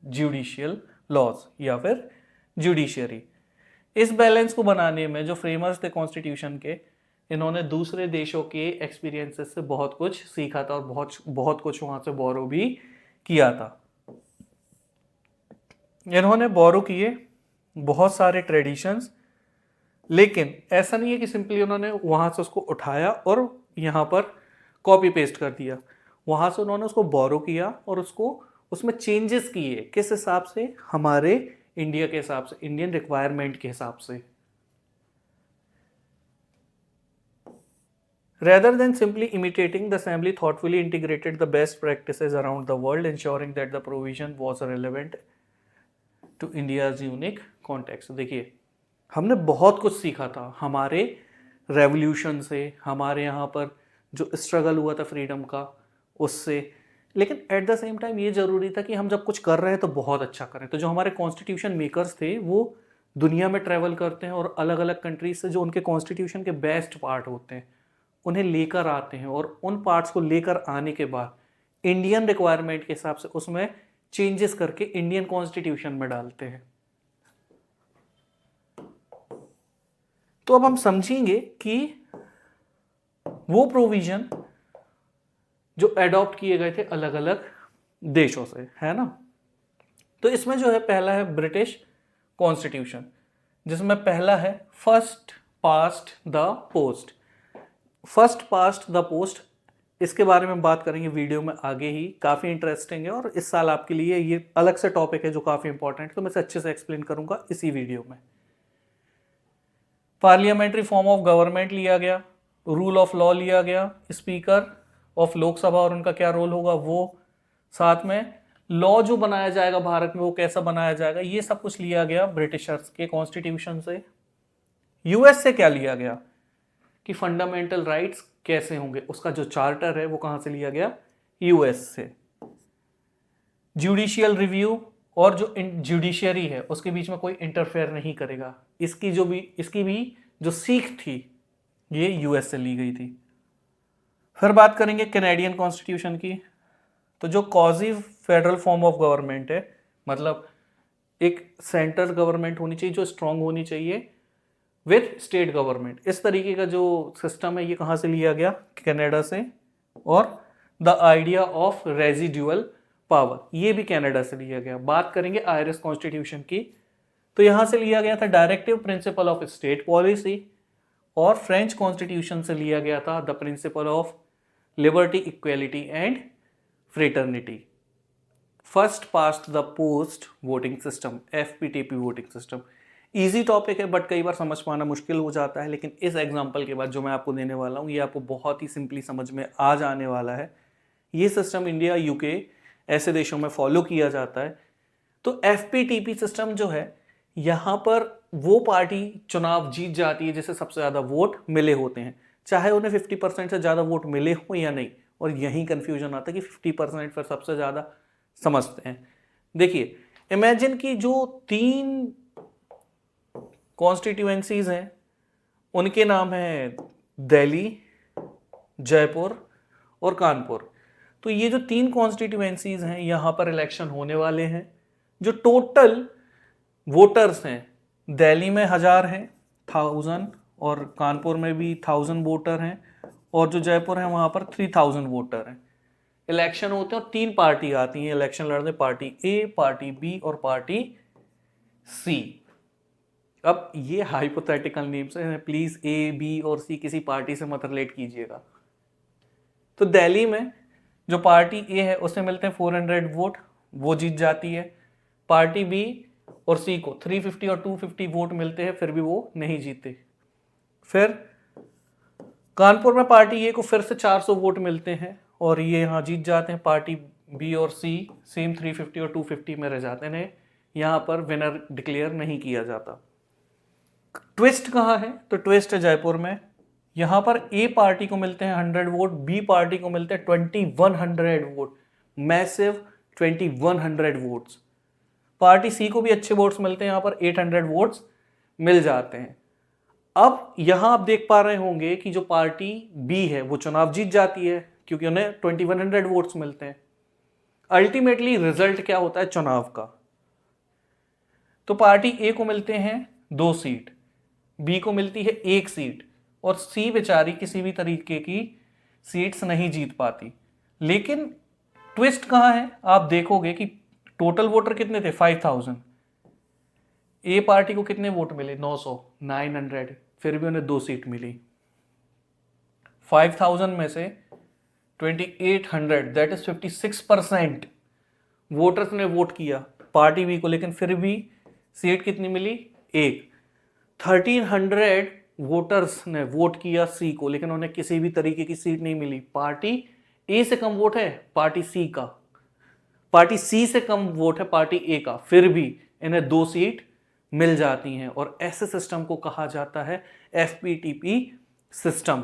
judicial laws या फिर जुडिशरी। इस बैलेंस को बनाने में जो फ्रेमर्स थे कॉन्स्टिट्यूशन के, इन्होंने दूसरे देशों के एक्सपीरियंसेस से बहुत कुछ सीखा था और बहुत कुछ वहां से बोरो भी किया था। इन्होंने बोरो किए बहुत सारे ट्रेडिशंस, लेकिन ऐसा नहीं है कि सिंपली उन्होंने वहां से उसको उठाया और यहाँ पर कॉपी पेस्ट कर दिया। वहां से उन्होंने उसको बोरो किया और उसको उसमें चेंजेस किए, किस हिसाब से, हमारे इंडिया के हिसाब से, इंडियन रिक्वायरमेंट के हिसाब से। Rather than simply imitating, the assembly thoughtfully integrated the best practices around the world, ensuring that the provision was relevant to India's unique context। देखिए, हमने बहुत कुछ सीखा था हमारे रेवोल्यूशन से, हमारे यहाँ पर जो स्ट्रगल हुआ था फ्रीडम का उससे, लेकिन एट द सेम टाइम ये ज़रूरी था कि हम जब कुछ कर रहे हैं तो बहुत अच्छा करें। तो जो हमारे कॉन्स्टिट्यूशन मेकर्स थे वो दुनिया में ट्रैवल करते हैं और अलग अलग कंट्रीज से जो उनके कॉन्स्टिट्यूशन के बेस्ट पार्ट होते हैं उन्हें लेकर आते हैं, और उन पार्ट्स को लेकर आने के बाद इंडियन रिक्वायरमेंट के हिसाब से उसमें चेंजेस करके इंडियन कॉन्स्टिट्यूशन में डालते हैं। तो अब हम समझेंगे कि वो प्रोविजन जो एडॉप्ट किए गए थे अलग अलग देशों से, है ना। तो इसमें जो है पहला है ब्रिटिश कॉन्स्टिट्यूशन, जिसमें पहला है first past the post. First past the post, इसके बारे में बात करेंगे वीडियो में आगे ही, काफ़ी इंटरेस्टिंग है और इस साल आपके लिए ये अलग से टॉपिक है जो काफ़ी इंपॉर्टेंट है, तो मैं इसे अच्छे से एक्सप्लेन करूंगा इसी वीडियो में। पार्लियामेंट्री फॉर्म ऑफ गवर्नमेंट लिया गया, रूल ऑफ लॉ लिया गया, स्पीकर ऑफ लोकसभा और उनका क्या रोल होगा वो, साथ में लॉ जो बनाया जाएगा भारत में वो कैसा बनाया जाएगा, ये सब कुछ लिया गया ब्रिटिशर्स के कॉन्स्टिट्यूशन से। यूएस से क्या लिया गया कि फंडामेंटल राइट्स कैसे होंगे, उसका जो चार्टर है वो कहां से लिया गया, यूएस से। जुडिशियल रिव्यू और जो जुडिशरी है उसके बीच में कोई इंटरफेयर नहीं करेगा, इसकी भी जो सीख थी ये यूएस से ली गई थी। फिर बात करेंगे कैनेडियन कॉन्स्टिट्यूशन की। तो जो quasi federal form of government है, मतलब एक सेंट्रल गवर्नमेंट होनी चाहिए जो स्ट्रांग होनी चाहिए विथ स्टेट गवर्नमेंट, इस तरीके का जो सिस्टम है ये कहाँ से लिया गया, कनाडा से। और the idea of residual power, ये भी कनाडा से लिया गया। बात करेंगे आयरिश कॉन्स्टिट्यूशन की, तो यहाँ से लिया गया था directive principle of state policy, और फ्रेंच कॉन्स्टिट्यूशन से लिया गया था the principle of liberty, equality and fraternity. First past the post voting system, FPTP voting system, easy topic है बट कई बार समझ पाना मुश्किल हो जाता है, लेकिन इस एग्जाम्पल के बाद जो मैं आपको देने वाला हूँ ये आपको बहुत ही सिंपली समझ में आ जाने वाला है। ये सिस्टम इंडिया, यूके ऐसे देशों में फॉलो किया जाता है। तो एफपीटीपी सिस्टम जो है, यहाँ पर वो पार्टी चुनाव जीत जाती है जिसे सबसे ज़्यादा वोट मिले होते हैं, चाहे उन्हें 50% से ज़्यादा वोट मिले हो या नहीं। और यही कन्फ्यूजन आता है कि 50% फिर सबसे ज़्यादा समझते हैं। देखिए, इमेजिन कि जो 3 कॉन्स्टिट्यूएंसीज हैं उनके नाम हैं दिल्ली, जयपुर और कानपुर। तो ये जो 3 कॉन्स्टिट्यूएंसीज हैं यहाँ पर इलेक्शन होने वाले हैं। जो टोटल वोटर्स हैं, दिल्ली में 1000 हैं, 1000, और कानपुर में भी 1000 वोटर हैं, और जो जयपुर है वहाँ पर 3000 वोटर हैं। इलेक्शन होते हैं और 3 पार्टी आती हैं इलेक्शन लड़ने, पार्टी ए, पार्टी बी और पार्टी सी। अब ये हाइपोथेटिकल नेम्स हैं, प्लीज ए, बी और सी किसी पार्टी से मत रिलेट कीजिएगा। तो दिल्ली में जो पार्टी ए है उसे मिलते हैं 400 वोट, वो जीत जाती है। पार्टी बी और सी को 350 और 250 वोट मिलते हैं, फिर भी वो नहीं जीते। फिर कानपुर में पार्टी ए को फिर से 400 वोट मिलते हैं और ये यहाँ जीत जाते हैं। पार्टी बी और सी सेम 350 और 250 में रह जाते हैं, यहाँ पर विनर डिक्लेयर नहीं किया जाता। ट्विस्ट कहाँ है? तो ट्विस्ट है जयपुर में। यहाँ पर ए पार्टी को मिलते हैं 100 वोट, बी पार्टी को मिलते हैं 2100 वोट, मैसिव 2100 वोट्स। पार्टी सी को भी अच्छे वोट्स मिलते हैं, यहाँ पर 800 वोट्स मिल जाते हैं। अब यहाँ आप देख पा रहे होंगे कि जो पार्टी बी है वो चुनाव जीत जाती है क्योंकि उन्हें 2100 वोट्स मिलते हैं। अल्टीमेटली रिजल्ट क्या होता है चुनाव का? तो पार्टी ए को मिलते हैं 2 सीट, बी को मिलती है 1 सीट, और सी बेचारी किसी भी तरीके की सीट्स नहीं जीत पाती। लेकिन ट्विस्ट कहाँ है? आप देखोगे कि टोटल वोटर कितने थे? 5000। ए पार्टी को कितने वोट मिले? 900, फिर भी उन्हें 2 सीट मिली। 5000 में से 2800, दैट इज 56% वोटर्स ने वोट किया पार्टी बी को, लेकिन फिर भी सीट कितनी मिली? 1। 1300 वोटर्स ने वोट किया सी को, लेकिन उन्हें किसी भी तरीके की सीट नहीं मिली। पार्टी ए से कम वोट है पार्टी सी का, पार्टी सी से कम वोट है पार्टी ए का, फिर भी इन्हें 2 सीट मिल जाती हैं। और ऐसे सिस्टम को कहा जाता है एफपीटीपी सिस्टम,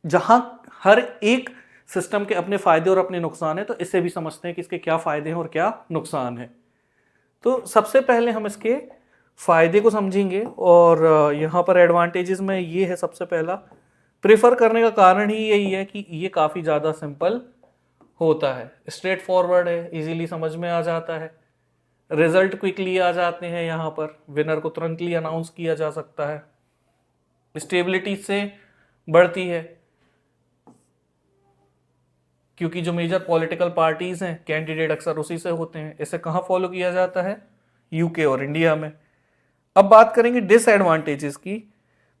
जहां हर एक सिस्टम के अपने फायदे और अपने नुकसान है। तो इसे भी समझते हैं कि इसके क्या फायदे हैं और क्या नुकसान है। तो सबसे पहले हम इसके फायदे को समझेंगे, और यहाँ पर एडवांटेजेस में ये है। सबसे पहला, प्रेफर करने का कारण ही यही है कि ये काफ़ी ज़्यादा सिंपल होता है, स्ट्रेट फॉरवर्ड है, इजीली समझ में आ जाता है, रिजल्ट क्विकली आ जाते हैं, यहाँ पर विनर को तुरंतली अनाउंस किया जा सकता है, स्टेबिलिटी से बढ़ती है क्योंकि जो मेजर पॉलिटिकल पार्टीज हैं कैंडिडेट अक्सर उसी से होते हैं। इसे कहाँ फॉलो किया जाता है? यूके और इंडिया में। अब बात करेंगे डिसएडवांटेजेस की,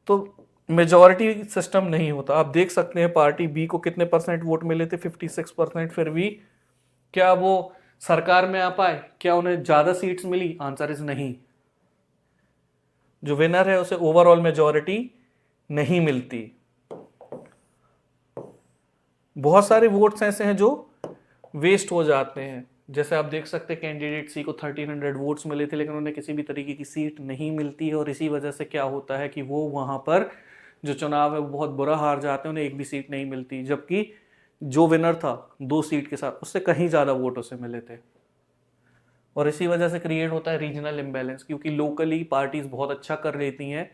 तो मेजॉरिटी सिस्टम नहीं होता। आप देख सकते हैं पार्टी बी को कितने % वोट मिले थे? 56%, फिर भी क्या वो सरकार में आ पाए? क्या उन्हें ज़्यादा सीट्स मिली? आंसर इज नहीं। जो विनर है उसे ओवरऑल मेजॉरिटी नहीं मिलती। बहुत सारे वोट्स ऐसे हैं जो वेस्ट हो जाते हैं, जैसे आप देख सकते हैं कैंडिडेट सी को 1300 वोट्स मिले थे, लेकिन उन्हें किसी भी तरीके की सीट नहीं मिलती है। और इसी वजह से क्या होता है कि वो वहाँ पर जो चुनाव है वो बहुत बुरा हार जाते हैं, उन्हें एक भी सीट नहीं मिलती, जबकि जो विनर था 2 सीट के साथ उससे कहीं ज़्यादा वोट उसे मिले थे। और इसी वजह से क्रिएट होता है रीजनल इम्बैलेंस, क्योंकि लोकली पार्टीज बहुत अच्छा कर लेती हैं,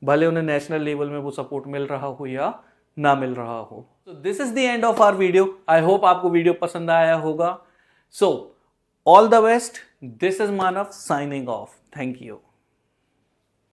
भले उन्हें नेशनल लेवल में वो सपोर्ट मिल रहा हो या ना मिल रहा हो। तो this is the end of our video. I hope आपको वीडियो पसंद आया होगा। So, all the best. This is Manav signing off. Thank you.